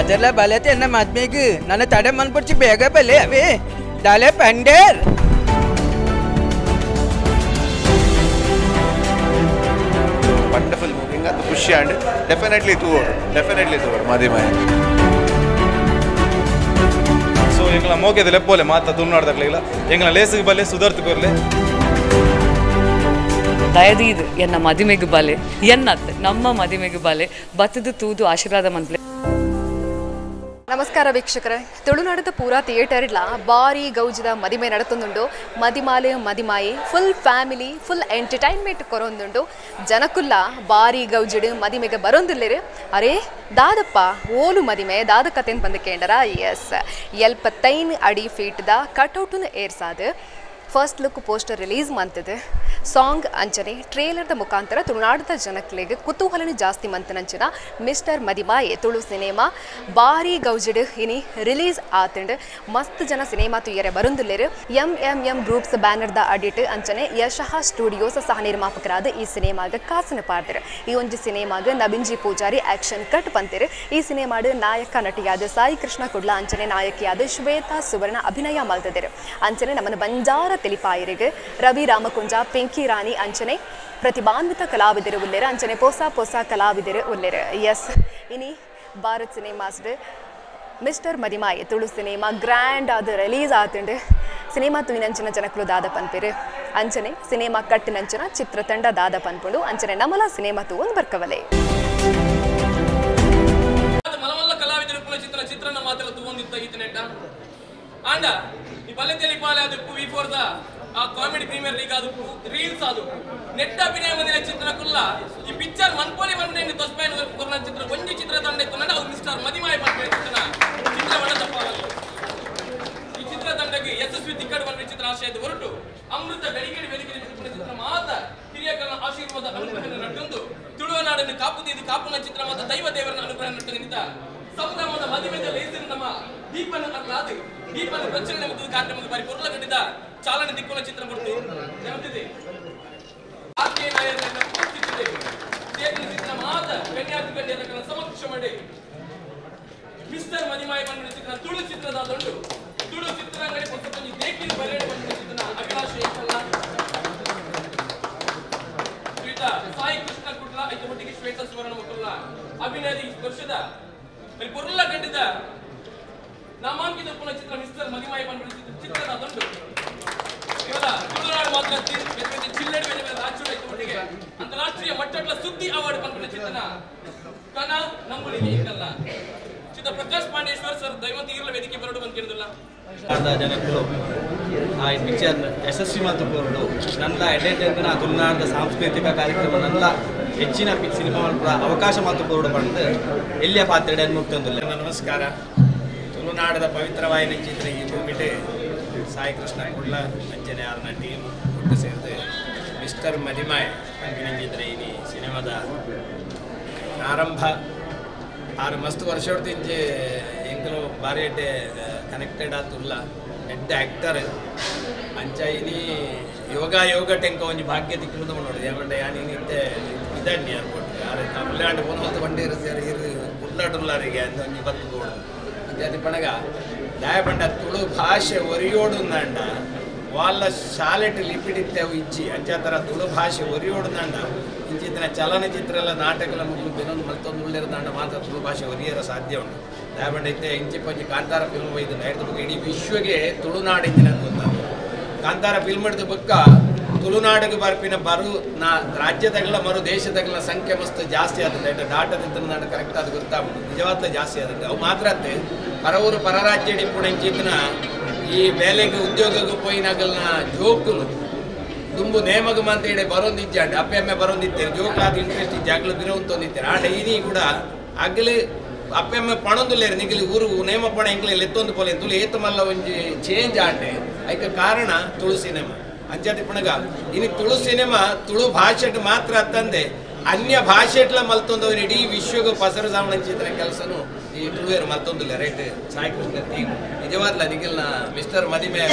ಅದೆಲ್ಲ ಬಲತೆ ನನ್ನ ಮದ್ಮೆಗೆ ನನ್ನ ತಡೆ ಮನ್ಪುಡ್ಚಿ ಬೇಗ ಬಲೆ ಅವೇ ದಾಲೆ ಪಂಡೇರ್ ವಂಡರ್ಫುಲ್ ಮೂವಿ ಹಿಂಗೆ ಅದು ಖುಷಿ ಆ್ಯಂಡ್ ಡೆಫಿನೆಟ್ಲಿ ತೂವರ್ ಮದಿಮಾಯ ಸೊ ಎಂಗಳ ಮೋಗೆದ ಲೆಪ್ಪೋಲೆ ಮಾತ ತುಳುನಾಡ್ದಾಗಲಿಲ್ಲ ಎಂಗಳ ಲೇಸಿಗೆ ಬಲ್ಲೆ ಸುಧಾರ್ತಿಕೋರ್ಲೆ ದಯದೀದು ಎನ್ನ ಮದಿಮೆಗೆ ಬಾಲೆ ಎನ್ನತ್ತೆ ನಮ್ಮ ಮದಿಮೆಗೆ ಬಾಲೆ ಬತ್ತದು ತೂದು ಆಶೀರ್ವಾದ ಮಂತ್ಲೆ. ನಮಸ್ಕಾರ ವೀಕ್ಷಕರೇ, ತುಳುನಾಡದ ಪೂರಾ ಥಿಯೇಟರ್ಲ ಬಾರಿ ಗೌಜದ ಮದಿಮೆ ನಡತೊಂದುಂಡು. ಮದಿಮಾಯೆ ಫುಲ್ ಫ್ಯಾಮಿಲಿ ಫುಲ್ ಎಂಟರ್ಟೈನ್ಮೆಂಟ್ ಕೊರೊಂದುಂಡು. ಜನಕ್ಕುಲ್ಲ ಬಾರಿ ಗೌಜಡು ಮದಿಮೆಗೆ ಬರೊಂದಿಲ್ಲೇರು ಅರೇ ದಾದಪ್ಪ ಓಲು ಮದಿಮೆ ದಾದ ಕತೆನ್ ಬಂದು ಕೇಂಡರ. ಎಸ್ 75 ಅಡಿ ಫೀಟ್ದ ಕಟ್ಔಟನ್ನು ಏರ್ಸಾದು ಫಸ್ಟ್ ಲುಕ್ ಪೋಸ್ಟರ್ ರಿಲೀಸ್ ಮಂತದೆ. ಸಾಂಗ್ ಅಂಚನೆ ಟ್ರೇಲರ್ದ ಮುಖಾಂತರ ತುಳುನಾಡದ ಜನಕ್ಲೆಗೆ ಕುತೂಹಲನ ಜಾಸ್ತಿ ಮಂತನಂಚನ ಮಿಸ್ಟರ್ ಮದಿಮಾಯೆ ತುಳು ಸಿನಿಮಾ ಬಾರಿ ಗೌಜಡ್ ಇನಿ ರಿಲೀಸ್ ಆತಂಡ್ ಮಸ್ತ್ ಜನ ಸಿನಿಮಾ ತುಯ್ಯರೆ ಬರುಂದುಲ್ಲೇರು. ಎಂ ಗ್ರೂಪ್ಸ್ ಬ್ಯಾನರ್ದ ಅಡಿಟ್ ಅಂಚನೆ ಯಶಃ ಸ್ಟುಡಿಯೋಸ್ ಸಹ ನಿರ್ಮಾಪಕರಾದ ಈ ಸಿನಿಮಾಗ ಕಾಸನ ಪಾರ್ದರು. ಈ ಒಂದು ಸಿನಿಮಾಗ ನಬಿಂಜಿ ಪೂಜಾರಿ ಆಕ್ಷನ್ ಕಟ್ ಪಂತಿರು. ಈ ಸಿನಿಮಾಡು ನಾಯಕ ನಟಿಯಾದ ಸಾಯಿ ಕೃಷ್ಣ ಕುಡ್ಲ ಅಂಚನೆ ನಾಯಕಿಯಾದ ಶ್ವೇತಾ ಸುವರ್ಣ ಅಭಿನಯ ಮಲ್ತಿದ್ರು. ಅಂಚನೆ ನಮ್ಮನ್ನು ಬಂಜಾರ ತೆಲಿಪಾಯರಿಗೆ ರವಿ ರಾಮಕುಂಜ ಪಿಂಕಿ ರಾಣಿ ಅಂಚನೆ ಪ್ರತಿಭಾನ್ವಿತ ಕಲಾವಿದರು ಉಲ್ಲೇರು. ಅಂಚನೆ ಹೊಸ ಕಲಾವಿದರು ಉಲ್ಲೇರು. ಎಸ್ ಇನಿ Bharat cinemas mister Madimaye Tulu cinema grand ಆದ ರಿಲೀಸ್ ಆತಂಡು ಸಿನಿಮಾ ತುಯಿನಂಚಿನ ಜನಕಲು ದಾದ ಪನ್ಪೇರು. ಅಂಚನೆ ಸಿನಿಮಾ ಕಟ್ಟಿನಂಚಿನ ಚಿತ್ರತಂಡ ದಾದ ಪನ್ಪುಂಡು ಅಂಚನೆ ನಮಲ ಸಿನಿಮಾ ತೂವೊಂದು ಬರ್ಕವಲೆ ಚಿತ್ರನ ಮಾತ್ರ ತಗೊಂಡಿದ್ದ ಈತನೆಟ್ಟ ಆಂಡ ಈ ಬಲ್ಲೆತೆಲಿ ಪಾಲೆ ಅದಕ್ಕೂ ವಿ ಫಾರ್ ದ ಆ ಕಾಮಿಡಿ ಪ್ರೀಮಿಯರ್ ಲೀಗ್ ಅದಕ್ಕೂ ರೀಲ್ಸ್ ಅದು ನೆಟ್ ಅಭಿನಯ ಮಂದಿರ ಚಿತ್ರಕ್ಕುಲ್ಲ ಈ ಪಿಕ್ಚರ್ ಮನ್ಪೋಲಿ ಬಂದು ತೊಸ್ಪೈನ ಕೊರೋನಾ ಚಿತ್ರ ಒಂಜಿ ಚಿತ್ರ ತಂಡ ಇತ್ತು ಅದು ಮಿಸ್ಟರ್ ಮದಿಮಾಯ ಬಂದ ಚಿತ್ರವನ್ನ ತಪ್ಪಾಗಲ್ಲ. ಈ ಚಿತ್ರತಂಡಕ್ಕೆ ಯಶಸ್ವಿ ದಿಕ್ಕಡು ಬಂದ ಚಿತ್ರ ಆಶಯದ ಹೊರಟು ಅಮೃತ ಗಡಿಗಡಿ ವೇದಿಕೆ ಚಿತ್ರ ಮಾತ ಹಿರಿಯಕರ ಆಶೀರ್ವಾದ ಅನುಗ್ರಹ ನಟ್ಟೊಂದು ತುಳುವನಾಡನ್ನು ಕಾಪುನ ಚಿತ್ರ ಮಾತ್ರ ದೈವ ದೇವರನ್ನ ಅನುಗ್ರಹ ನಟ್ಟನಿಂದ ಸಂಭ್ರಮದ ಮದುವೆದ ಲೇಸಿನ ನಮ್ಮ ದೀಪನ ಅರ್ಲಾದು ದೀಪನ ಪ್ರಚರಣೆ ಮತ್ತು ಕಾರ್ಯಕ್ರಮದ ಬಾರಿ ಪೊರ್ಲ ಗಡಿದ ಚಾಲನೆ ದಿಕ್ಕುನ ಚಿತ್ರ ಕೊಟ್ಟು ನೆನಪಿದೆ. ಆರ್ಕೆ ನಾಯಕರನ್ನ ಪೂಜಿಸಿದ್ದೇವೆ. ಸೇತನ ಚಿತ್ರ ಮಾತ ಕನ್ಯಾಕುಮಾರಿಯರ ಸಮಕ್ಷ ಮಾಡಿ ಮಿಸ್ಟರ್ ಮದಿಮಾಯ ಬಂದ ಚಿತ್ರ ತುಳು ಚಿತ್ರದ ದೊಡ್ಡ ತುಳು ಚಿತ್ರಾಂಗಡಿ ಪುಸ್ತಕದಲ್ಲಿ ಬೇಕಿನ ಬರೆಯಲು ಬಂದ ಚಿತ್ರ ಅಭಿಲಾಷ ಏಕಲ್ಲ ಸಾಯಿ ಕೃಷ್ಣ ಕುಡ್ಲ ಐದು ಒಟ್ಟಿಗೆ ಶ್ವೇತಾ ಸುವರ್ಣ ಮಕ್ಕಳ ಅಭಿನಯದ ಈ ವರ್ಷದ ಪೊರ್ಲ ಗಂಡಿದ ನಾಮಾಂಕಿತ ಪುನಃ ಚಿತ್ರ ಮಿಸ್ಟರ್ ಮದಿಮಾಯ ಬಂದ ಚಿತ್ರದ ದೊಡ್ಡ ಕೇವಲ ತುಳುನಾಡು ಮಾತ್ರ ಜಿಲ್ಲೆ ರಾಜ್ಯದ ಐದು ಒಟ್ಟಿಗೆ ಅಂತಾರಾಷ್ಟ್ರೀಯ ಮಟ್ಟದ ಸುದ್ದಿ ಅವಾರ್ಡ್ ಬಂದ ಚಿತ್ರನ ಕನ ನಂಬುಳಿಗೆ ಇಕ್ಕಲ್ಲ ಚಿತ್ರ ಪ್ರಕಾಶ್ ಪಾಂಡೇಶ್ವರ್ ಸರ್ ದೈವತಿ ಇರಲ ವೇದಿಕೆ ಬರೋಡು ಬಂದು ಕೇಳಿದಿಲ್ಲ ಜನಗಳು ಆ ಪಿಕ್ಚರ್ ಯಶಸ್ವಿ ಮತ್ತು ಕೋರ್ಡು ನನ್ನ ಎಡೆಂಟರ್ನ ತುಳುನಾಡದ ಸಾಂಸ್ಕೃತಿಕ ಕಾರ್ಯಕ್ರಮ ನನ್ನ ಹೆಚ್ಚಿನ ಸಿನಿಮಾ ಅವಕಾಶ ಮತ್ತು ಕೋರ್ಡು ಬಂದು ಎಲ್ಲಿಯ ಪಾತ್ರೆ ಮುಕ್ತಂದಿಲ್ಲ. ನಮಸ್ಕಾರ. ತುಳುನಾಡದ ಪವಿತ್ರವಾಯಿನ ಚಿತ್ರ ಈ ಭೂಮಿಟೆ ಸಾಯಿ ಕೃಷ್ಣ ಕುಡ್ಲ ಅಂಚನೆ ಆರ್ನ ಟೀಮ್ ಒಟ್ಟು ಸೇರಿದು ಮಿಸ್ಟರ್ ಮದಿಮಾಯ್ ಅಂಚಿನ ಈ ಸಿನಿಮಾದ ಆರಂಭ 6 ಮಸ್ತ್ ವರ್ಷ ಹೊಡ್ತಿಂಚೆ ಎಂಕಲು ಬಾರಿ ಎಡ್ಡೆ ಕನೆಕ್ಟೆಡ್ ಆತುಲ್ಲ ಎಡ್ಡೆ ಆ್ಯಕ್ಟರ್ ಅಂಚ ಇನಿ ಯೋಗ ಟೆಂಕ ಒಂಜಿ ಭಾಗ್ಯ ದಿಕ್ಕಿಂದ ನೋಡಿದೆ ಯಾಕಂದ್ರೆ ಯಾನಿತ್ತೆ ಇದನ್ನಿ ಅನ್ಕೊಂಡು ಯಾರು ಉಳ್ಳಾಂಡು ಪೋನ ಹೊತ್ತು ಬಂಡಿ ಸೇರಿ ಹಿರಿ ಉಳ್ಳಾಟುಲ್ಲಾರಿಗೆ ಅಂತ ಒಂಜಿ ಬತ್ತು ನೋಡು ಅಂಚೆ ಪಣಗ ದಾಯಪಂಡ ತುಳು ಭಾಷೆ ಒರಿಯೋಡುಂದಂಡ వాళ్ళ ಶಾಲೆಟ್ ಲಿಪಿಡಿತ್ತೆ ಇಜ್ಜಿ ಅಂಚೆ ಥರ ತುಳು ಭಾಷೆ ಒರಿಯೋಡುಂದಂಡ ಇಂಚಿತ್ತಿನ ಚಲನಚಿತ್ರ ಎಲ್ಲ ನಾಟಕಗಳ ಮುಗಿಲು ಬೆನ್ನೊಂದು ಮತ್ತೊಂದು ಉಳ್ಳಿರೋದಂಡ ಮಾತ್ರ ತುಳು ಭಾಷೆ ಒರಿಯರ ಸಾಧ್ಯ ಉಂಟು. ದಾಯಪಂಡ ಇತ್ತೆ ಇಂಚಿ ಪಂಚಿ ಕಾಂತಾರ ಫಿಲ್ಮ್ ಒಯ್ದು ನೈಟ್ ಇಡೀ ವಿಶ್ವಗೆ ತುಳುನಾಡು ಇಂಚಿನ ಗೊತ್ತ ಕಾಂತಾರ ಫಿಲ್ಮ್ ಹಿಡಿದು ಬುಕ್ಕ ತುಳುನಾಡಿಗೆ ಬರ್ಪಿನ ಬರು ನಾ ರಾಜ್ಯದಾಗಲ ಮರು ದೇಶದಾಗಲ ಸಂಖ್ಯೆ ಮಸ್ತ್ ಜಾಸ್ತಿ ಆಗುತ್ತೆ ಡಾಟದ ನಾಡು ಕರೆಕ್ಟ್ ಅದು ಗೊತ್ತಾಗ್ಬೋದು ನಿಜವಾದ ಜಾಸ್ತಿ ಆಗುತ್ತೆ ಅವು ಮಾತ್ರ ಅತ್ತೆ ಪರವರು ಪರರಾಜ್ಯ ಡಿಪ್ಪುಣ ಇಂಚಿತ್ತಿನ ಈ ಬೇಲೆಗೆ ಉದ್ಯೋಗಕ್ಕೆ ಪೋಯಿನಾಗಲ್ನ ಜೋಕುಲು ತುಂಬು ನೇಮಗ ಅಂತ ಹೇಳಿ ಬರೋದಿಜ್ಜಾಂಡೆ ಅಪ್ಪೆಮ್ಮೆ ಬರೋದಿತ್ತೇನೆ ಜೋಕ್ಲಾದ ಇಂಟ್ರೆಸ್ಟ್ ಜಾಗಲು ಬಿರೋಂತೊಂದಿತ್ತೇನೆ ಆ ಡೈರಿ ಕೂಡ ಆಗಲೇ ಅಪ್ಪೆಮ್ಮೆ ಪಣೊಂದುಲ್ಲೇರು ನಿಗಲಿ ಊರು ನೇಮ ಪಣ ಎಂಗ್ಲೆ ಎತ್ತೊಂದು ಪೊಲೆ ತುಳು ಏತ ಮಲ್ಲ ಒಂಜಿ ಚೇಂಜ್ ಆಂಡೆ ಅದಕ್ಕೆ ಕಾರಣ ತುಳು ಸಿನಿಮಾ ಅಂಚತಿ ಪಣಗ ಇನ್ನು ತುಳು ಸಿನಿಮಾ ತುಳು ಭಾಷೆಟ್ ಮಾತ್ರ ತಂದೆ ಅನ್ಯ ಭಾಷೆಟ್ಲ ಮಲ್ತೊಂದವ್ರು ಇಡೀ ವಿಶ್ವಗೂ ಪಸರು ಸಾವಣಂಚಿತ್ರ ಕೆಲಸನು ಈ ತುಳುವೇರು ಮಲ್ತೊಂದಿಲ್ಲ ರೈಟ್ ಸಾಯಿ ಕೃಷ್ಣ ಟೀಮ್ ನಿಜವಾದ್ಲ ನಿಖಿಲ್ನ ಮಿಸ್ಟರ್ ಮದಿಮೆ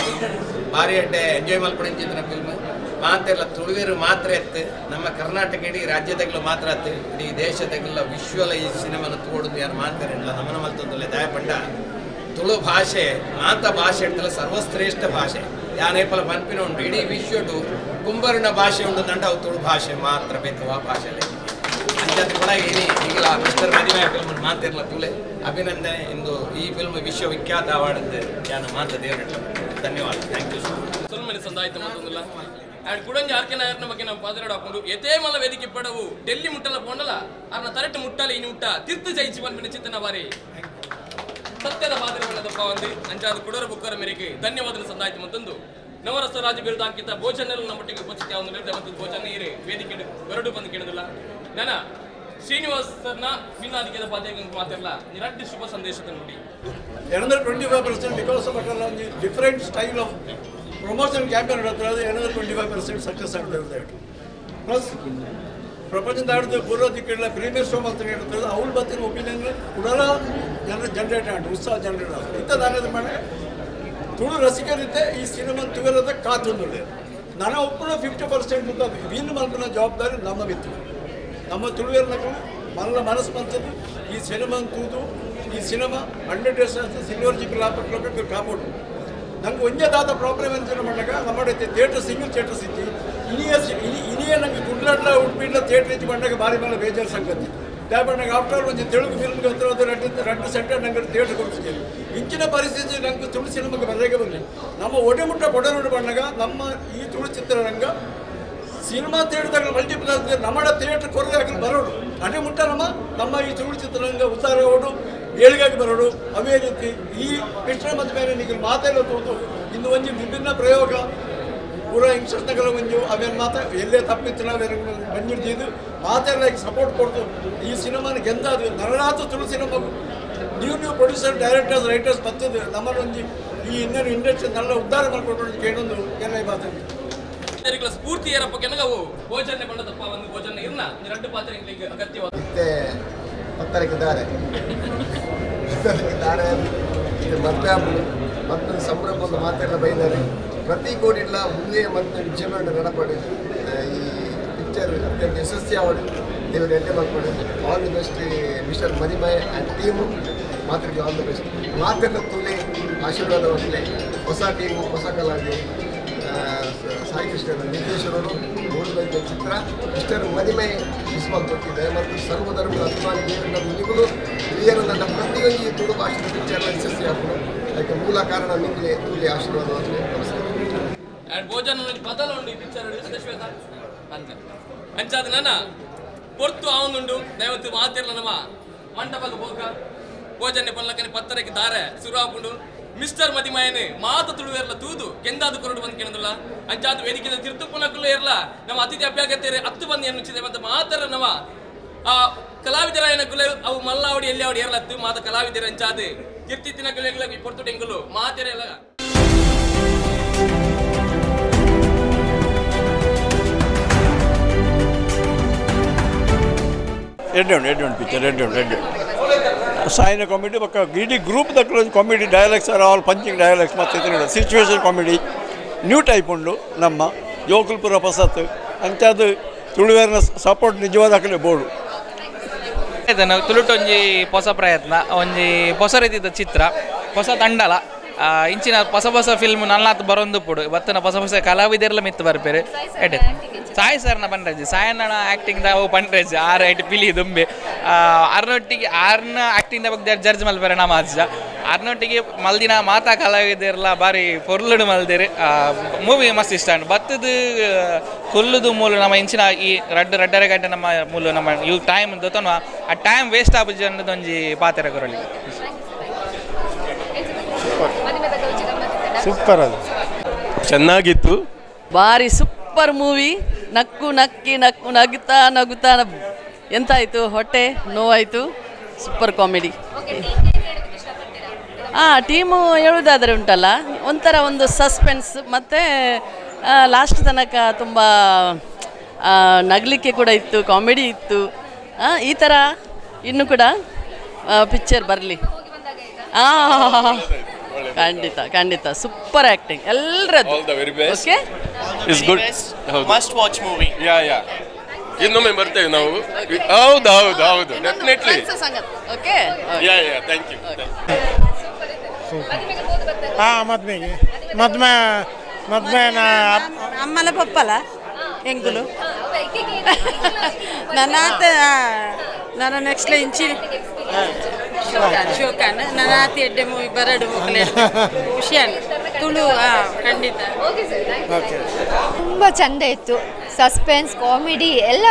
ಭಾರಿ ಅಡ್ಡೆ ಎಂಜಾಯ್ ಮಲ್ಪಡಿಂಚಿತ್ರ ಫಿಲ್ಮ್ ಮಾತೆಲ್ಲ ತುಳುವೇರು ಮಾತ್ರ ಎತ್ತು ನಮ್ಮ ಕರ್ನಾಟಕ ಇಡೀ ರಾಜ್ಯದಾಗಲೂ ಮಾತ್ರ ಆತು ಇಡೀ ದೇಶದಾಗೆಲ್ಲ ವಿಶ್ವಲ ಈ ಸಿನಿಮಾನ ತೋಡುದು ಯಾರು ಮಾತಾಡಿಲ್ಲ ನಮ್ಮನ ಮಲ್ತದಲ್ಲೇ ದಯಪಂಡ ತುಳು ಭಾಷೆ ಮಾತ ಭಾಷೆ ಇರ್ತಲ್ಲ ಸರ್ವಶ್ರೇಷ್ಠ ಭಾಷೆ ಯಾನೇಪಲ ಪನ್ಪಿನ ಉಂಟು ಇಡೀ ವಿಶ್ವಡು ಕುಂಬರಿನ ಭಾಷೆ ಉಂಟು ದಂಡ ಅವು ತುಳು ಭಾಷೆ ಮಾತ್ರ ಬೇಕು ಆ ಭಾಷೆಯಲ್ಲಿ ಅಂಚದ ಕೂಡ ಏನಿ ಈಗಲ ಮಿಸ್ಟರ್ ಮದಿಮಯ ಫಿಲ್ಮ್ ಮಾತಿರಲ್ಲ ತುಳೆ ಅಭಿನಂದನೆ ಇಂದು ಈ ಫಿಲ್ಮ್ ವಿಶ್ವವಿಖ್ಯಾತ ಅವಾರ್ಡ್ ಯಾನ ಮಾತ ದೇವರ ಧನ್ಯವಾದ ಥ್ಯಾಂಕ್ ಯು ಸುಲ್ಮನೆ ಸಂದಾಯಿತ ಮಾತೊಂದಿಲ್ಲ అండ్ కుడంజి ఆర్కెనాయర్న ಬಗ್ಗೆ ನಾವು ಪಾದರಾಡ ಹಾಕೊಂಡು ಎತೇ ಮಲ್ಲ ವೇದಿಕೆ ಪಡವು ಡೆಲ್ಲಿ ಮುಟ್ಟಲ ಪೋಂಡಲ ಅರ್ನ ತರಟ್ಟು ಮುಟ್ಟಲ ಇನಿ ಮುಟ್ಟ ತಿರ್ತು ಜಯಿಸಿ ಬಂದ್ಬಿಟ್ಟು ಚಿತ್ತನ ಬಾರಿ ಸತ್ಯದ ಮಾದರಿಗಳದಪ್ಪ ಒಂದು ಅಂಚಾದ ಕುಡರ ಬುಕ್ಕರ ಮೇರೆಗೆ ಧನ್ಯವಾದ ಸಂದಾಯಿತ ಮತ್ತೊಂದು ನವರಸ ರಾಜ ಬಿರುದಾಂಕಿತ ಭೋಜನೆಲ್ಲ ನಮ್ಮೊಟ್ಟಿಗೆ ಉಪಸ್ಥಿತಿ ಅವನು ಹೇಳಿದ ಮತ್ತು ಭೋಜನ ಇರೇ ವೇದಿಕೆ ಹೊರಡು ಬಂದು ಕೇಳಿದಿಲ್ಲ ನನ್ನ ಶ್ರೀನಿವಾಸ್ ಸರ್ನ ಭಿನ್ನಾಧಿಕದ ಪಾತ್ರಕ್ಕೆ ಮಾತಿರಲ್ಲ ನಿರಡ್ಡ ಶುಭ ಸಂದೇಶದ ನುಡಿ another 25% because of a different style of promotion campaign another 25% success out there plus ಪ್ರಪಂಚದ ಪೂರ್ವ ದಿಕ್ಕಿನ ಪ್ರೀಮಿಯರ್ ಶೋ ಅಂತ ಹೇಳ್ತಾರೆ ಅವ್ರು ಬರ್ತಿರೋ ಒಪಿನಿಯನ್ ಕುಡಲ ಜನರೇಟ್ ಆಗಿ ಉತ್ಸಾಹ ಜನರೇಟ್ ಆಗುತ್ತೆ ಇಂಥದ್ದಾಗದ ಮೇಲೆ ತುಳು ರಸಿಕರಿದ್ದೆ ಈ ಸಿನಿಮಾ ತುಗರದ ಕಾತೊಂದಿದೆ ನಾನು ಒಪ್ಪಣ 50% ವಿನ್ ಮಲ್ಪನ ಜವಾಬ್ದಾರಿ ನಮ್ಮವಿತ್ತು ನಮ್ಮ ತುಳುವೇರ್ನಗಳು ಮಲ್ಲ ಮನಸ್ಸು ಬಂತದ್ದು ಈ ಸಿನಿಮಾ ತೂದು ಈ ಸಿನಿಮಾ 100 ಡೇಸ್ ಸಿಲ್ವರ್ ಜಿಪಿ ಲಾಪಕ್ಕೆ ಕಾಪಾಡು ನಂಗೆ ಒಂದೇ ದಾದ ಪ್ರಾಬ್ಲಮ್ ಅಂತ ಮಾಡಾಗ ನಮ್ಮ ಥಿಯೇಟರ್ ಸಿಂಗಲ್ ಥಿಯೇಟರ್ಸ್ ಇತ್ತು ಇನಿಯೇ ನಂಗೆ ಗುಡ್ಲಾಡ್ಲ ಉಡುಪಿಡ್ಲ ಥಿಯೇಟರ್ ಇದ್ದು ಬಂದಾಗ ಭಾರಿ ಮೇಲೆ ಬೇಜಾರು ಸಂಗತಿ ದಾಬಣ್ಣಾಗ ಆಫ್ಟರ್ ಒಂದು ತೆಲುಗು ಫಿಲ್ಮ್ಗೆ ಹತ್ರ ಎರಡು ಸೆಂಟರ್ ನಂಗೆ ಥಿಯೇಟರ್ ಕೊಡ್ತಿದ್ದೀವಿ ಇಂಚಿನ ಪರಿಸ್ಥಿತಿ ನಂಗೆ ತುಳು ಸಿನಿಮಾಗೆ ಬರಲಿಕ್ಕೆ ಬರಲಿ ನಮ್ಮ ಒಡೆಮುಟ್ಟ ಕೊಡನೋಡು ಬಂದಾಗ ನಮ್ಮ ಈ ತುಳು ಚಿತ್ರರಂಗ ಸಿನಿಮಾ ಥಿಯೇಟರ್ದಾಗ ಮಲ್ಟಿಪಲ್ ಆಗ್ತದೆ ನಮ್ಮ ಥಿಯೇಟರ್ ಕೊರಗೆ ಹಾಕಲು ಬರೋಡು ಅದೇ ಮುಟ್ಟ ನಮ್ಮ ಈ ತುಳು ಚಿತ್ರರಂಗ ಉತ್ಸಾಹ ಓಡು ಏಳಿಗಾಗಿ ಬರೋಡು ಅವೇ ರೀತಿ ಈ ಮಿಸ್ಟರ್ ಮದಿಮಯ ನಿಮಗೆ ಮಾತೆಲ್ಲ ತೋದು ಇನ್ನು ಒಂದು ವಿಭಿನ್ನ ಪ್ರಯೋಗ ಪೂರ ಯಂಗ್ಸ್ಟರ್ಸ್ನಾಗೆಲ್ಲ ಒಂದು ಅವೇನು ಮಾತಾ ಎಲ್ಲೇ ತಪ್ಪಿತ್ತು ನಾವೇನು ಬಂದಿರ್ತಿದ್ದು ಮಾತೆಲ್ಲ ಸಪೋರ್ಟ್ ಕೊಡ್ತು ಈ ಸಿನಿಮಾನ ಗೆಂದಾದು ನರನಾಥ Tulu cinema new producer directors writers ಬರ್ತದೆ ನಮ್ಮನ್ನೊಂದು ಈ ಇನ್ನೇನು ಇಂಡಸ್ಟ್ರಿ ಎಲ್ಲ ಉದ್ಧಾರ ಮಾಡಿಕೊಟ್ಟು ಕೇಳೊಂದು ಕೆಲ ಮಾತಾಡಿ ಸ್ಫೂರ್ತಿ ಏರಪ್ಪ ಕೆನಗವು ಭೋಜನೆ ಬಂದದಪ್ಪ ಒಂದು ಭೋಜನ ಇರ್ನ ಎರಡು ಪಾತ್ರೆಗಳಿಗೆ ಅಗತ್ಯವಾದ ಪತ್ತರಕ್ಕಿದ್ದಾರೆ ಮತ್ತು ಸಂಭ್ರಮದ ಮಾತೆಲ್ಲ ಬೈದಾರೆ ಪ್ರತಿ ಕೋಡಿಲ್ಲ ಮುಂದೆ ಮತ್ತು ವಿಜಯವಾಡ ನಡಪಡಿ ಈ ಪಿಕ್ಚರ್ ಅತ್ಯಂತ ಯಶಸ್ವಿ ಆವಡು ದೇವರು ಎಣ್ಣೆ ಮಾಡ್ಕೊಂಡು all the best mister Madimaya and team ಮಾತಿಗೆ ಆಲ್ ದಿ ಬೆಸ್ಟ್ ಮಾತೆಲ್ಲ ತುಲೆ ಆಶೀರ್ವಾದ ಹೊಂದಲೆ ಹೊಸ ಟೀಮು ಹೊಸ ಕಲಾವಿದೆ ಸಾಯಿ ಕೃಷ್ಣ ನಿರ್ದೇಶಕರು ನೋಡಬೇಕು ಚಿತ್ರ ಮಿಸ್ಟರ್ ಮದಿಮಯ ಮಿಸ್ಮಾಲ್ ಕೊಟ್ಟಿದ್ದಾರೆ ಮತ್ತು ಸರ್ವಧರ್ಮದ ಅಭಿಮಾನಿ ದೇವರ ಮುನಿಗಳು ಹಿರಿಯರು ನನ್ನ ಪ್ರತಿಯೊಂದು ತುಳು ಭಾಷೆಯ ಪಿಕ್ಚರ್ನ ಯಶಸ್ವಿ ಹಾಕೋದು ಅದಕ್ಕೆ ಮೂಲ ಕಾರಣ ನಿಮಗೆ ತುಳಿ ಆಶೀರ್ವಾದವನ್ನು ನಮಸ್ಕಾರ ಭೋಜನ ಬದಲು ಉಂಡು ಈ ಪಿಕ್ಚರ್ ಶ್ವೇತ ಅಂತ ಅಂಚಾದ ನನ್ನ ಪೊರ್ತು ಅವನುಂಡು ದಯವತ್ತು ಮಾತಿರ್ಲ ನಮ್ಮ ಮಂಟಪಕ್ಕೆ ಹೋಗ ಭೋಜನೆ ಪಲ್ಲಕ್ಕನೆ ಪತ್ತರಕ್ಕೆ ದಾರೆ ಶುರು ಹಾಕೊಂಡು ಮಿಸ್ಟರ್ ಮದಿಮಯನೆ ಮಾತು ತುಳುವೇರ್ಲ ತೂದು ಕೆಂದಾದು ಕೊರಡು ಬಂದು ಕೇಳಿದ್ರಲ್ಲ ಅಂಚಾದ ವೇದಿಕೆ ತಿರ್ತು ಪುನಕುಲು ಇರಲ್ಲ ನಮ್ಮ ಅತಿಥಿ ಅಭ್ಯಾಗತ್ಯರೆ 10 ಮಂದಿ ಅನ್ನುಚ್ಚಿದೆ ಮತ್ತು ಮಾತರ ನಮ್ಮ ಆ ಕಲಾವಿದರ ಏನ ಗುಲೆ ಅವು ಮಲ್ಲಾವಡಿ ಎಲ್ಲಿ ಅವಡಿ ಇರಲತ್ತು ಮಾತ ಕಲಾವಿದರ ಅಂಚಾದ ಕೀರ್ತಿತ್ತಿನ ಗುಲೆಗಳ ಪೊರ್ತು ಟೆಂಗುಲು ಮಾತೆರೆ ಎಲ್ಲ ಎಡ್ಡೆ ಪಿಕ್ಚರ್ ಎಡ್ಡೆ ಸಾಯಿನ ಕಾಮಿಡಿ ಪಕ್ಕ ಇಡೀ ಗ್ರೂಪ್ ದಕ್ಕಲು comedy dialogues are all punching dialogues ಮತ್ತು ಸಿಚುವೇಶನ್ ಕಾಮಿಡಿ ನ್ಯೂ ಟೈಪ್ ಉಂಡು ನಮ್ಮ ಜೋಕುಲ್ಪುರ ಪಸತ್ ಅಂಥದ್ದು ತುಳುವೇರಿನ ಸಪೋರ್ಟ್ ನಿಜವಾದ ಬೋರ್ಡು ನಾವು ತುಳುಟೊಂಜಿ ಹೊಸ ಪ್ರಯತ್ನ ಒಂಜಿ ಹೊಸ ರೀತಿಯ ಚಿತ್ರ ಹೊಸ ತಂಡಲ ಇಂಚಿನ ಹೊಸ ಫಿಲ್ಮ್ ನಲ್ಲಾತ್ ಬರೊಂದು ಪುಡು ಬತ್ತನ ಹೊಸ ಕಲಾವಿದರೆಲ್ಲ ಮಿತ್ತು ಬರ್ಪೇರು ಎಡ್ಡೆ ಸಾಯಿ ಸರ್ನ ಪಂಡ್ರೇಜ್ ಸಾಯಣ್ಣ ಆ್ಯಕ್ಟಿಂಗ್ ದ ಪಂಡ್ರೇಜ್ ಆರ್ ಐಟ್ ಪಿಲಿ ದುಂಬೆ ಅರ್ನೊಟ್ಟಿಗೆ ಆರ್ನ ಆ್ಯಕ್ಟಿಂಗ್ ಬಗ್ಗೆ ಜಡ್ಜ್ ಮಲ್ಪೇರೆ ನಮ್ಮ ಅಜ್ಜ ಅರ್ನೊಟ್ಟಿಗೆ ಮಲ್ದಿನ ಮಾತಾ ಕಲಾವಿದರೆಲ್ಲ ಬಾರಿ ಪೊರ್ಲುಡು ಮಲ್ದೇರಿ ಮೂವಿ ಮಸ್ತ್ ಇಷ್ಟ ಉಂಟು ಬತ್ತದ ಕೊಲ್ಲುದು ಮೂಲ ನಮ್ಮ ಇಂಚಿನ ಈ ರಡ್ಡರೆ ಗಂಟೆ ನಮ್ಮ ಮೂಲ ನಮ್ಮ ಇವು ಟೈಮ್ ದೊತ್ತನ ಆ ಟೈಮ್ ವೇಸ್ಟ್ ಆಗುದು ಅನ್ನೋದು ಒಂಜಿ ಪಾತ್ರ ಕೊರಲಿ ಸೂಪರ್ ಅದು ಚೆನ್ನಾಗಿತ್ತು ಭಾರಿ ಸೂಪರ್ ಮೂವಿ ನಕ್ಕು ನಗುತ್ತಾ ಎಂತಾಯಿತು ಹೊಟ್ಟೆ ನೋವಾಯಿತು ಸೂಪರ್ ಕಾಮಿಡಿ ಟೀಮು ಹೇಳೋದಾದರೆ ಉಂಟಲ್ಲ ಒಂಥರ ಒಂದು ಸಸ್ಪೆನ್ಸ್ ಮತ್ತು ಲಾಸ್ಟ್ ತನಕ ತುಂಬ ನಗಲಿಕ್ಕೆ ಕೂಡ ಇತ್ತು ಕಾಮಿಡಿ ಇತ್ತು ಈ ಥರ ಇನ್ನೂ ಕೂಡ ಪಿಕ್ಚರ್ ಬರಲಿ ಖಂಡಿತ ಸೂಪರ್ ಆ್ಯಕ್ಟಿಂಗ್ ಎಲ್ಲರದ್ದು okay is good. Must watch movie. Yeah ಇನ್ನೊಮ್ಮೆ ಬರ್ತೇವೆ ನಾವು. ಹೌದು definitely. Okay yeah thank you. ಮದ್ಮೆ ಅಮ್ಮಲ ಪಪ್ಪಲ ಎಂಗುಲು ನನ್ನ ನೆಕ್ಸ್ಟ್ ಇಂಚಿ ಶೋಕಾನ್ ನನ್ನ ಆತಿ ಎಡ್ಡೆ ಮೂವಿ ಬರಡು ಖುಷಿಯಾನ್ ತುಳು ಖಂಡಿತ. ತುಂಬ ಚಂದ ಇತ್ತು. ಸಸ್ಪೆನ್ಸ್ ಕಾಮಿಡಿ ಎಲ್ಲ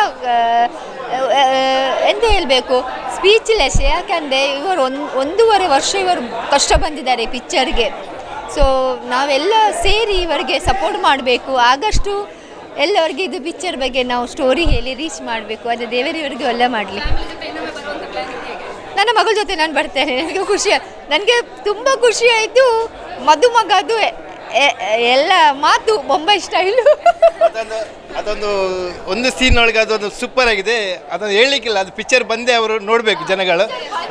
ಎಂತ ಹೇಳಬೇಕು, ಸ್ಪೀಚ್ಲೆಸ್. ಯಾಕಂದರೆ ಇವರು 1.5 ವರ್ಷ ಇವರು ಕಷ್ಟ ಬಂದಿದ್ದಾರೆ ಪಿಕ್ಚರ್ಗೆ. ಸೊ ನಾವೆಲ್ಲ ಸೇರಿ ಇವರಿಗೆ ಸಪೋರ್ಟ್ ಮಾಡಬೇಕು. ಆಗಷ್ಟು ಎಲ್ಲರಿಗೆ ಇದು ಪಿಕ್ಚರ್ ಬಗ್ಗೆ ನಾವು ಸ್ಟೋರಿ ಹೇಳಿ ರೀಚ್ ಮಾಡಬೇಕು. ಅದೇ ದೇವರಿವರಿಗೆ ಎಲ್ಲ ಮಾಡಲಿ. ನನ್ನ ಮಗಳ ಜೊತೆ ನಾನು ಬರ್ತೇನೆ. ನನಗೆ ತುಂಬ ಖುಷಿ ಆಯಿತು. ಮದುಮಗದು ಎಲ್ಲ ಮಾತು ಬೊಂಬೈ ಸ್ಟೈಲು. ಒಂದು ಸೀನ್ ಒಳಗೆ ಅದೊಂದು ಸೂಪರ್ ಆಗಿದೆ. ಅದನ್ನು ಹೇಳಲಿಕ್ಕಿಲ್ಲ, ಅದು ಪಿಕ್ಚರ್ ಬಂದೇ ಅವರು ನೋಡಬೇಕು ಜನಗಳು.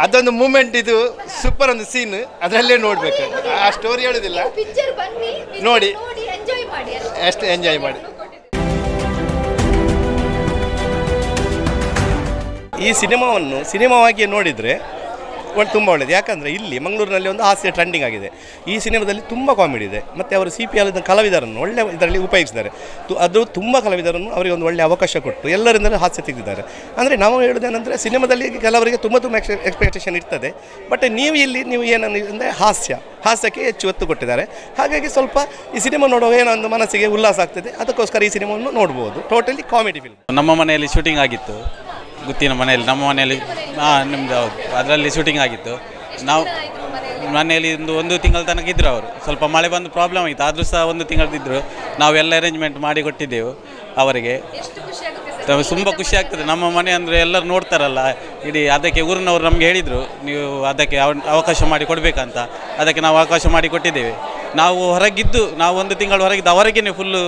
ಅದೊಂದು ಮೂಮೆಂಟ್, ಇದು ಸೂಪರ್ ಒಂದು ಸೀನ್, ಅದರಲ್ಲೇ ನೋಡಬೇಕು. ಆ ಸ್ಟೋರಿ ಹೇಳೋದಿಲ್ಲ, ನೋಡಿ ಅಷ್ಟು ಎಂಜಾಯ್ ಮಾಡಿ. ಈ ಸಿನಿಮಾವಾಗಿ ನೋಡಿದರೆ ತುಂಬ ಒಳ್ಳೆಯದು. ಯಾಕಂದರೆ ಇಲ್ಲಿ ಮಂಗಳೂರಿನಲ್ಲಿ ಒಂದು ಹಾಸ್ಯ ಟ್ರೆಂಡಿಂಗ್ ಆಗಿದೆ. ಈ ಸಿನಿಮಾದಲ್ಲಿ ತುಂಬ ಕಾಮಿಡಿ ಇದೆ. ಮತ್ತು ಅವರು CPL ಕಲಾವಿದರನ್ನು ಒಳ್ಳೆ ಇದರಲ್ಲಿ ಉಪಯೋಗಿಸಿದ್ದಾರೆ. ಅದು ತುಂಬ ಕಲಾವಿದರನ್ನು ಅವರಿಗೆ ಒಂದು ಒಳ್ಳೆಯ ಅವಕಾಶ ಕೊಟ್ಟು ಎಲ್ಲರಿಂದಲೂ ಹಾಸ್ಯ ತೆಗೆದಿದ್ದಾರೆ. ಅಂದರೆ ನಾವು ಹೇಳೋದೇನೆಂದರೆ ಸಿನಿಮಾದಲ್ಲಿ ಕೆಲವರಿಗೆ ತುಂಬ ಎಕ್ಸ್ಪೆಕ್ಟೇಷನ್ ಇರ್ತದೆ. ಬಟ್ ನೀವು ಏನಂದರೆ ಹಾಸ್ಯಕ್ಕೆ ಹೆಚ್ಚು ಒತ್ತು ಕೊಟ್ಟಿದ್ದಾರೆ. ಹಾಗಾಗಿ ಸ್ವಲ್ಪ ಈ ಸಿನಿಮಾ ನೋಡುವಾಗ ಏನೋ ಒಂದು ಮನಸ್ಸಿಗೆ ಉಲ್ಲಾಸ ಆಗ್ತದೆ. ಅದಕ್ಕೋಸ್ಕರ ಈ ಸಿನಿಮಾವನ್ನು ನೋಡ್ಬೋದು. Totally comedy film. ನಮ್ಮ ಮನೆಯಲ್ಲಿ ಶೂಟಿಂಗ್ ಆಗಿತ್ತು, ಗುತ್ತಿನ ಮನೆಯಲ್ಲಿ, ನಮ್ಮ ಮನೆಯಲ್ಲಿ ನಿಮ್ಮದು ಹೌದು, ಅದರಲ್ಲಿ ಶೂಟಿಂಗ್ ಆಗಿತ್ತು. ನಾವು ಮನೆಯಲ್ಲಿ ಒಂದು ತಿಂಗಳ ತನಕ ಇದ್ದರು ಅವರು. ಸ್ವಲ್ಪ ಮಳೆ ಬಂದು ಪ್ರಾಬ್ಲಮ್ ಆಯಿತು, ಆದರೂ ಸಹ 1 ತಿಂಗಳದಿದ್ದರು. ನಾವೆಲ್ಲ ಅರೇಂಜ್ಮೆಂಟ್ ಮಾಡಿ ಕೊಟ್ಟಿದ್ದೆವು ಅವರಿಗೆ. ತುಂಬ ಖುಷಿ ಆಗ್ತದೆ. ನಮ್ಮ ಮನೆ ಅಂದರೆ ಎಲ್ಲರೂ ನೋಡ್ತಾರಲ್ಲ ಇಡೀ, ಅದಕ್ಕೆ ಊರಿನವರು ನಮಗೆ ಹೇಳಿದರು ನೀವು ಅದಕ್ಕೆ ಅವಕಾಶ ಮಾಡಿ ಕೊಡಬೇಕಂತ. ಅದಕ್ಕೆ ನಾವು ಅವಕಾಶ ಮಾಡಿ ಕೊಟ್ಟಿದ್ದೇವೆ. ನಾವು ಹೊರಗಿದ್ದು, ನಾವು 1 ತಿಂಗಳು ಹೊರಗಿದ್ದು ಅವರಿಗೇ ಫುಲ್ಲು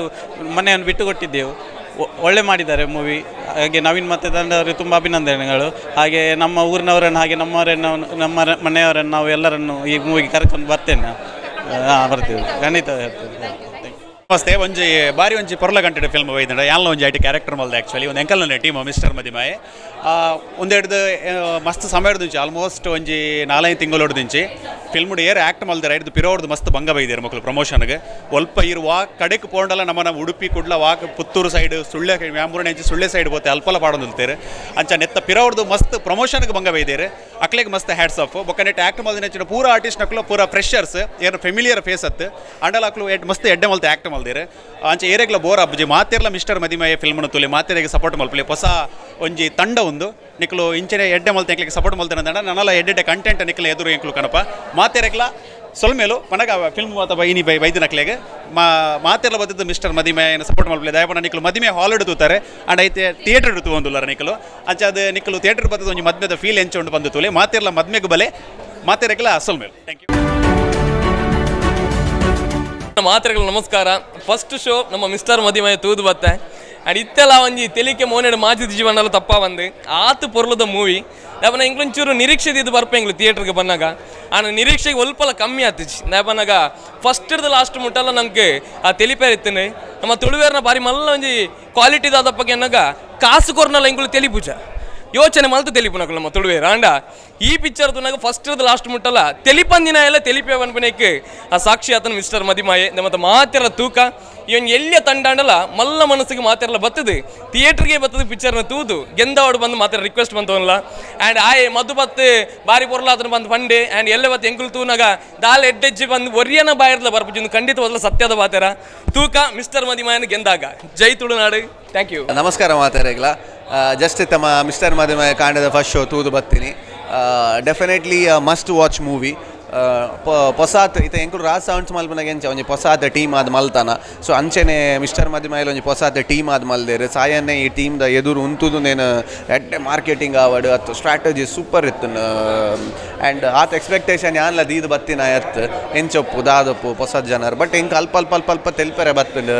ಮನೆಯನ್ನು ಬಿಟ್ಟು ಕೊಟ್ಟಿದ್ದೆವು. ಒಳ್ಳೆ ಮಾಡಿದ್ದಾರೆ ಮೂವಿ. ಹಾಗೆ ನವೀನ್ ಮತ್ತು ತಂಡವರಿಗೆ ತುಂಬ ಅಭಿನಂದನೆಗಳು. ಹಾಗೆ ನಮ್ಮ ಊರಿನವರನ್ನು, ಹಾಗೆ ನಮ್ಮ ಮನೆಯವರನ್ನು, ನಾವು ಎಲ್ಲರನ್ನು ಈ ಮೂವಿಗೆ ಕರ್ಕೊಂಡು ಬರ್ತೇನೆ. ಬರ್ತೀವಿ ಖಂಡಿತ ಹೇಳ್ತೇವೆ. ನಮಸ್ತೆ. ಒಂಜಿ ಬಾರಿ ಒಂಜಿ ಪೊರ್ಲ ಗಂಟೆ ಫಿಲ್ಮ್ ಬೈದಂಡ ಯಾನ್ಲ ಒಂಜಿ ಐಟಿ ಕ್ಯಾರೆಕ್ಟರ್ ಮಲ್ದೆ. ಆ್ಯಕ್ಚುಲಿ ಒಂದು ಎಂಕಲ್ನ ಟೀಮ್ ಮಿಸ್ಟರ್ ಮದಿಮಾಯೆ ಒಂದೆರಡು ಮಸ್ತ್ ಸಮಯ ಹಿಡಿದುಂಚಿ, ಆಲ್ಮೋಸ್ಟ್ ಒಂಜಿ 4-5 ತಿಂಗಳು ಹಿಡಿದುಂಚಿ ಫಿಲ್ಮ್ ಏರ್ ಆ್ಯಕ್ಟ್ ಮಲ್ದಾರೆ. ಹಿಡಿದು ಪಿರೋಡ್ದು ಮಸ್ತ್ ಭಂಗ ಬೈದಾರೆ ಮಕ್ಕಳು ಪ್ರಮೋಷನ್ಗೆ. ಒಲ್ಪ ಇರು ವಾಕ್ ಕಡೆಗೆ ಪೋಂಡಲ್ಲ ನಮ್ಮ ಉಡುಪಿ ಕುಡ್ಲ ವಾಕ್ ಪುತ್ತೂರು ಸೈಡ್ ಸುಳ್ಳೆ ವ್ಯಾಮೂರನೆ ಅಂಚಿ ಸುಳ್ಳೆ ಸೈಡ್ ಹೋತೆ ಅಲ್ಪಲ ಪಾಡೊಂದುಲ್ತೇರೆ ಅಂಚ ನೆತ್ತ ಪಿರೋಡ್ದು ಮಸ್ತ್ ಪ್ರಮೋಷನ್ಗೆ ಭಂಗ ಬೈದೇರೆ. ಅಕ್ಲೆಗೆ ಮಸ್ತ್ ಹ್ಯಾಟ್ಸ್ ಆಫ್. ಬೊಕ್ಕ ನೆಟ್ ಆ್ಯಕ್ಟ್ ಮಲ್ದಿನ ಹೆಚ್ಚಿನ ಪೂರ ಆರ್ಟಿಸ್ಟ್ ನಕ್ಲು ಪೂರ ಫ್ರೆಶರ್ಸ್ ಏನು ಫೆಮಿಲಿಯರ್ ಫೇಸ್ ಅತ್ತು ಅಂಡಲ್ ಅಕ್ಲು ಮಸ್ತ್ ಎಡ್ಡೆ ಮಲ್ತೆ ಆ್ಯಕ್ಟ್ ಮಲ್ದಿರೆ. ಅಂಚೆ ಏರೆಗ್ಲ ಬೋರ್ ಅಬ್ಬುಜಿ ಮಾತಿರ್ಲ ಮಿಸ್ಟರ್ ಮದಿಮಾಯೆ ಫಿಲ್ಮ್ನ ತುಲಿ ಮಾತಿರಿಗೆ ಸಪೋರ್ಟ್ ಮಲ್ಪಲಿ. ಹೊಸ ಒಂಜಿ ತಂಡ ಒಂದು ನಿಕ್ಲು ಇಂಚಿನ ಎಡ್ಡೆ ಮಲ್ತೆ ಎಂಕ್ಲಿಗೆ ಸಪೋರ್ಟ್ ಮಲ್ತೇನೆ ಅಂದ ನನ್ನಲ್ಲ ಎಡ್ಡೆ ಕಂಟೆಂಟ್ ನಿಕ್ಲ ಎದುರು ಎಂಕ್ಲು ಕನಪ ಮಾತೆರೆಗ್ಲ ಸೊಲ್ಮೇಲು ಪನಗ ಫಿಲ್ಮ್ ಅಥವಾ ಇನಿ ಬೈದು ನಕ್ಲೆಗೆ ಮಾತೆಲ್ಲ ಬದ್ದು ಮಿಸ್ಟರ್ ಮದಿಮಾಯನ ಸಪೋರ್ಟ್ ಮಲ್ಪಲಿ. ದಯಪನ ನಿಕ್ಲು ಮದಿಮೆ ಹಾಲ್ ಹಿಡಿದುತ್ತಾರೆ ಅಂಡ್ ಐತೆ ಥಿಯೇಟರ್ ಹಿಡಿದು ಒಂದುಲ್ಲಾರ ನಿಕ್ಲು ಅಂಚ ಅದು ನಿಕ್ಲು ಥಿಯೇಟರ್ ಬದ್ದು ಒಂಜಿ ಮದ್ಮೆದ ಫೀಲ್ ಎಂಚೊಂಡು ಬಂದು ತುಲಿ ಮಾತೆರ್ಲ ಮದ್ಮೆಗೆ ಬಲೆ ಮಾತೆರೆಗ್ಲ ಸೊಲ್ಮೇಲು. Thank you. ಮಾತ್ರೆಗಳು ನಮಸ್ಕಾರ. ಫಸ್ಟ್ ಶೋ ನಮ್ಮ ಮಿಸ್ಟರ್ ಮದಿಮಾಯೆ ತೂದು ಬತ್ತೆ ಅಂಡ್ ಇತ್ತೆಲ್ಲ ಒಂಜಿ ತೆಲಿಕೆ ಮೋನೆಡು ಮಾಜಿದ ಜೀವನ ತಪ್ಪ ಬಂದು ಆತು ಪೊರ್ಲದ ಮೂವಿ ದಾಪನ ಇಂಕ್ಲೊಂಚೂರು ನಿರೀಕ್ಷೆ ಇದು ಬರ್ಪೆಂಗ್ಲು ಥಿಯೇಟ್ರಿಗೆ ಬಂದಾಗ ಆನ ನಿರೀಕ್ಷೆಗೆ ಒಲ್ಪಲ ಕಮ್ಮಿ ಆತಿಜಿ. ದಾಪನಾಗ ಫಸ್ಟ್ ಹಿಡ್ದು ಲಾಸ್ಟ್ ಮುಟ್ಟಲ್ಲ ನಂಗೆ ಆ ತೆಲಿಪೇರ್ ಇತ್ತೇನೆ ನಮ್ಮ ತುಳುವೇರ್ನ ಬಾರಿ ಮಲ್ಲ ಒಂಜಿ ಕ್ವಾಲಿಟಿ ದಾದಪ್ಪಗೆ ಅನ್ನಗ ಕಾಸು ಕೊರ್ನಲ್ಲ ಇಂಗ್ಳು ತೆಲಿಪೂಜ ಯೋಚನೆ ಮಲ್ತು ತೆಲಿಪುನಕ್ಲು ನಮ್ಮ ತುಳುವೇರ ಅಂಡ ಈ ಪಿಕ್ಚರ್ ತುನಾಗ ಫಸ್ಟ್ ಹಿಡ್ದು ಲಾಸ್ಟ್ ಮುಟ್ಟಲ್ಲ ತೆಲಿಪಂದಿನ ಎಲ್ಲ ತೆಲಿಪೆ ಬನ್ಪನೆಕ್ಕೆ ಆ ಸಾಕ್ಷಿ ಆತನ ಮಿಸ್ಟರ್ ಮದಿಮಾಯೆ. ಮತ್ತು ಮಾತೆರ ತೂಕ ಇವನ್ ಎಲ್ಲಿಯ ತಂಡ ಅಂಡಲ್ಲ ಮಲ್ಲ ಮನಸ್ಸಿಗೆ ಮಾತೆಲ್ಲ ಬರ್ತದೆ ಥಿಯೇಟ್ರಿಗೆ ಬರ್ತದೆ ಪಿಕ್ಚರ್ನ ತೂದು ಗೆಂದವಾಡು ಬಂದು ಮಾತೆರ ರಿಕ್ವೆಸ್ಟ್ ಬಂತವಲ್ಲ ಆ್ಯಂಡ್ ಆಯ್ ಮದ್ದು ಬತ್ತು ಬಾರಿ ಪೊರ್ಲಾತನ ಬಂದು ಪಂಡೆ ಆ್ಯಂಡ್ ಎಲ್ಲ ಬತ್ತು ಎಂಕುಲು ತೂನಾಗ ದಾಲ್ ಎಡ್ಡೆಜ್ಜಿ ಬಂದು ಒರಿಯನ ಬಾಯಿರ್ಲ ಬರ್ಪುಜಿ ಖಂಡಿತವಾದ ಸತ್ಯದ ಮಾತೆರ ತೂಕ ಮಿಸ್ಟರ್ ಮದಿಮಾಯನ ಗೆಂದಾಗ. ಜೈ ತುಳುನಾಡು. Thank you. ನಮಸ್ಕಾರ ಮಾತೆರೆಗ್ಲ. ಜಸ್ಟ್ ತಮ್ಮ ಮಿಸ್ಟರ್ ಮದಿಮಾಯೆ ಕಾಂಡದ ಫಸ್ಟ್ ಶೋ ತೂದು ಬರ್ತೀನಿ. Definitely must watch movie. ಪೊಸಾತ್ ಇತ ಎಂಕುಲು ರಾಜ್ ಸೌಂಡ್ಸ್ ಮಲ್ಪನಾಗ ಎಂಚ ಒಂಜಿ ಪೊಸಾತ್ ಟೀಮ್ ಆದ ಮಲ್ತಾನ. ಸೊ ಅಂಚೆನೆ ಮಿಸ್ಟರ್ ಮದಿಮಾಯಲ್ ಒಂಜಿ ಪೊಸಾತ್ ಟೀಮ್ ಆದ ಮಲ್ದೇರು ಸಾಯನ್ನೇ ಈ ಟೀಮ್ದ ಎದುರು ಉಂತುದು ನೇನು ಎಡ್ಡೆ ಮಾರ್ಕೆಟಿಂಗ್ ಆವಡ್ ಅತ್ತು ಸ್ಟ್ರಾಟಜಿ ಸೂಪರ್ ಇತ್ತು. ಆ್ಯಂಡ್ ಆತ ಎಕ್ಸ್ಪೆಕ್ಟೇಷನ್ ಯಾನ್ಲ ದೀದು ಬತ್ತಿನ ಎತ್ತು ಎಂಚೊಪ್ಪು ದಾದಪ್ಪು ಹೊಸದು ಜನರು. ಬಟ್ ಇಂಕ ಅಲ್ಪ ತೆಲ್ಪೆರೆ ಬತ್ತಂಡು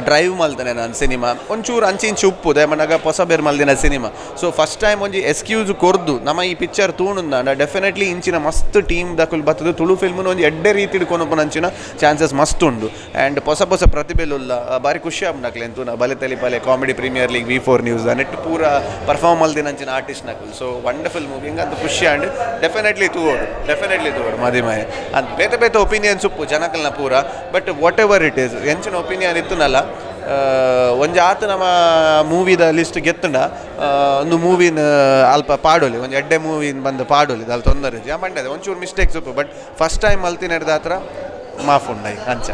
ಡ್ರೈವ್ ಮಲ್ತಾನೆ ನಾನು ಸಿನಿಮಾ ಒಂಚೂರು ಅಂಚಿಂಚು ಉಪ್ಪು ದೇಮನಾಗ ಹೊಸ ಬೇರೆ ಮಲ್ದಿನ ಸಿನಿಮಾ. ಸೊ ಫಸ್ಟ್ ಟೈಮ್ ಒಂಜಿ ಎಕ್ಸ್ಕ್ಯೂಸ್ ಕೊರ್ದು ನಮ್ಮ ಈ ಪಿಕ್ಚರ್ ತೂಣುಂದ ಡೆಫಿನೆಟ್ಲಿ ಇಂಚಿನ ಮಸ್ತ್ ಟೀಮ್ ದಕುಲ್ ಬರ್ತದೆ ತುಳು ಫಿಲ್ಮ್ನ ಒಂದು ಎಡ್ಡೆ ರೀತಿ ಹಿಡ್ಕೊಂಡು ಅಂಚಿನ ಚಾನ್ಸಸ್ ಮಸ್ತ್ ಉಂಡು ಆ್ಯಂಡ್ ಹೊಸ ಹೊಸ ಪ್ರತಿಭೆಲುಲ್ಲ ಭಾರಿ ಖುಷಿ ಆಗ್ನಕ್ಲೆ ಅಂತೂ ನಾ ಬಲೆ ತಲೆ ಪಲೆ comedy premier league V4 news net ಪೂರ ಪರ್ಫಾರ್ಮ್ ಮಲ್ದಿನಂಚಿನ ಆರ್ಟಿಸ್ಟ್ ನಕಲ್ ಸೊ ವಂಡರ್ಫುಲ್ ಮೂವಿ ಹಿಂಗೆ ಅಂತ ಖುಷಿ ಆ್ಯಂಡ್ ಡೆಫಿನೆಟ್ಲಿ ತೂವೋಡು ಮದಿಮಯ ಅಂತ ಬೇತೆ ಬೇತೆ ಒಪಿನಿಯನ್ಸ್ ಉಪ್ಪು ಜನಕಲ್ನ ಪೂರ but what ever it is ಎಂಚಿನ ಒಪಿನಿಯನ್ ಇತ್ತುನಲ್ಲ ಒಂಜಿ ಆತ ನಮ್ಮ ಮೂವಿದ ಲಿಸ್ಟ್ ಗೆತ್ತಂಡ ಒಂದು ಮೂವಿನ ಅಲ್ಪ ಪಾಡೋಲಿ ಒಂದು ಎಡ್ಡೆ ಮೂವಿನ ಬಂದು ಪಾಡೋಲಿ ಅಲ್ಲಿ ತೊಂದರೆ ಮಂಡ್ಯದೆ ಒಂಚೂರು ಮಿಸ್ಟೇಕ್ಸ್ ಉಪ್ಪು ಬಟ್ ಫಸ್ಟ್ ಟೈಮ್ ಮಲ್ತಿ ನಡೆದ ಹತ್ರ ಮಾಫುಂಡೈ ಅಂಚ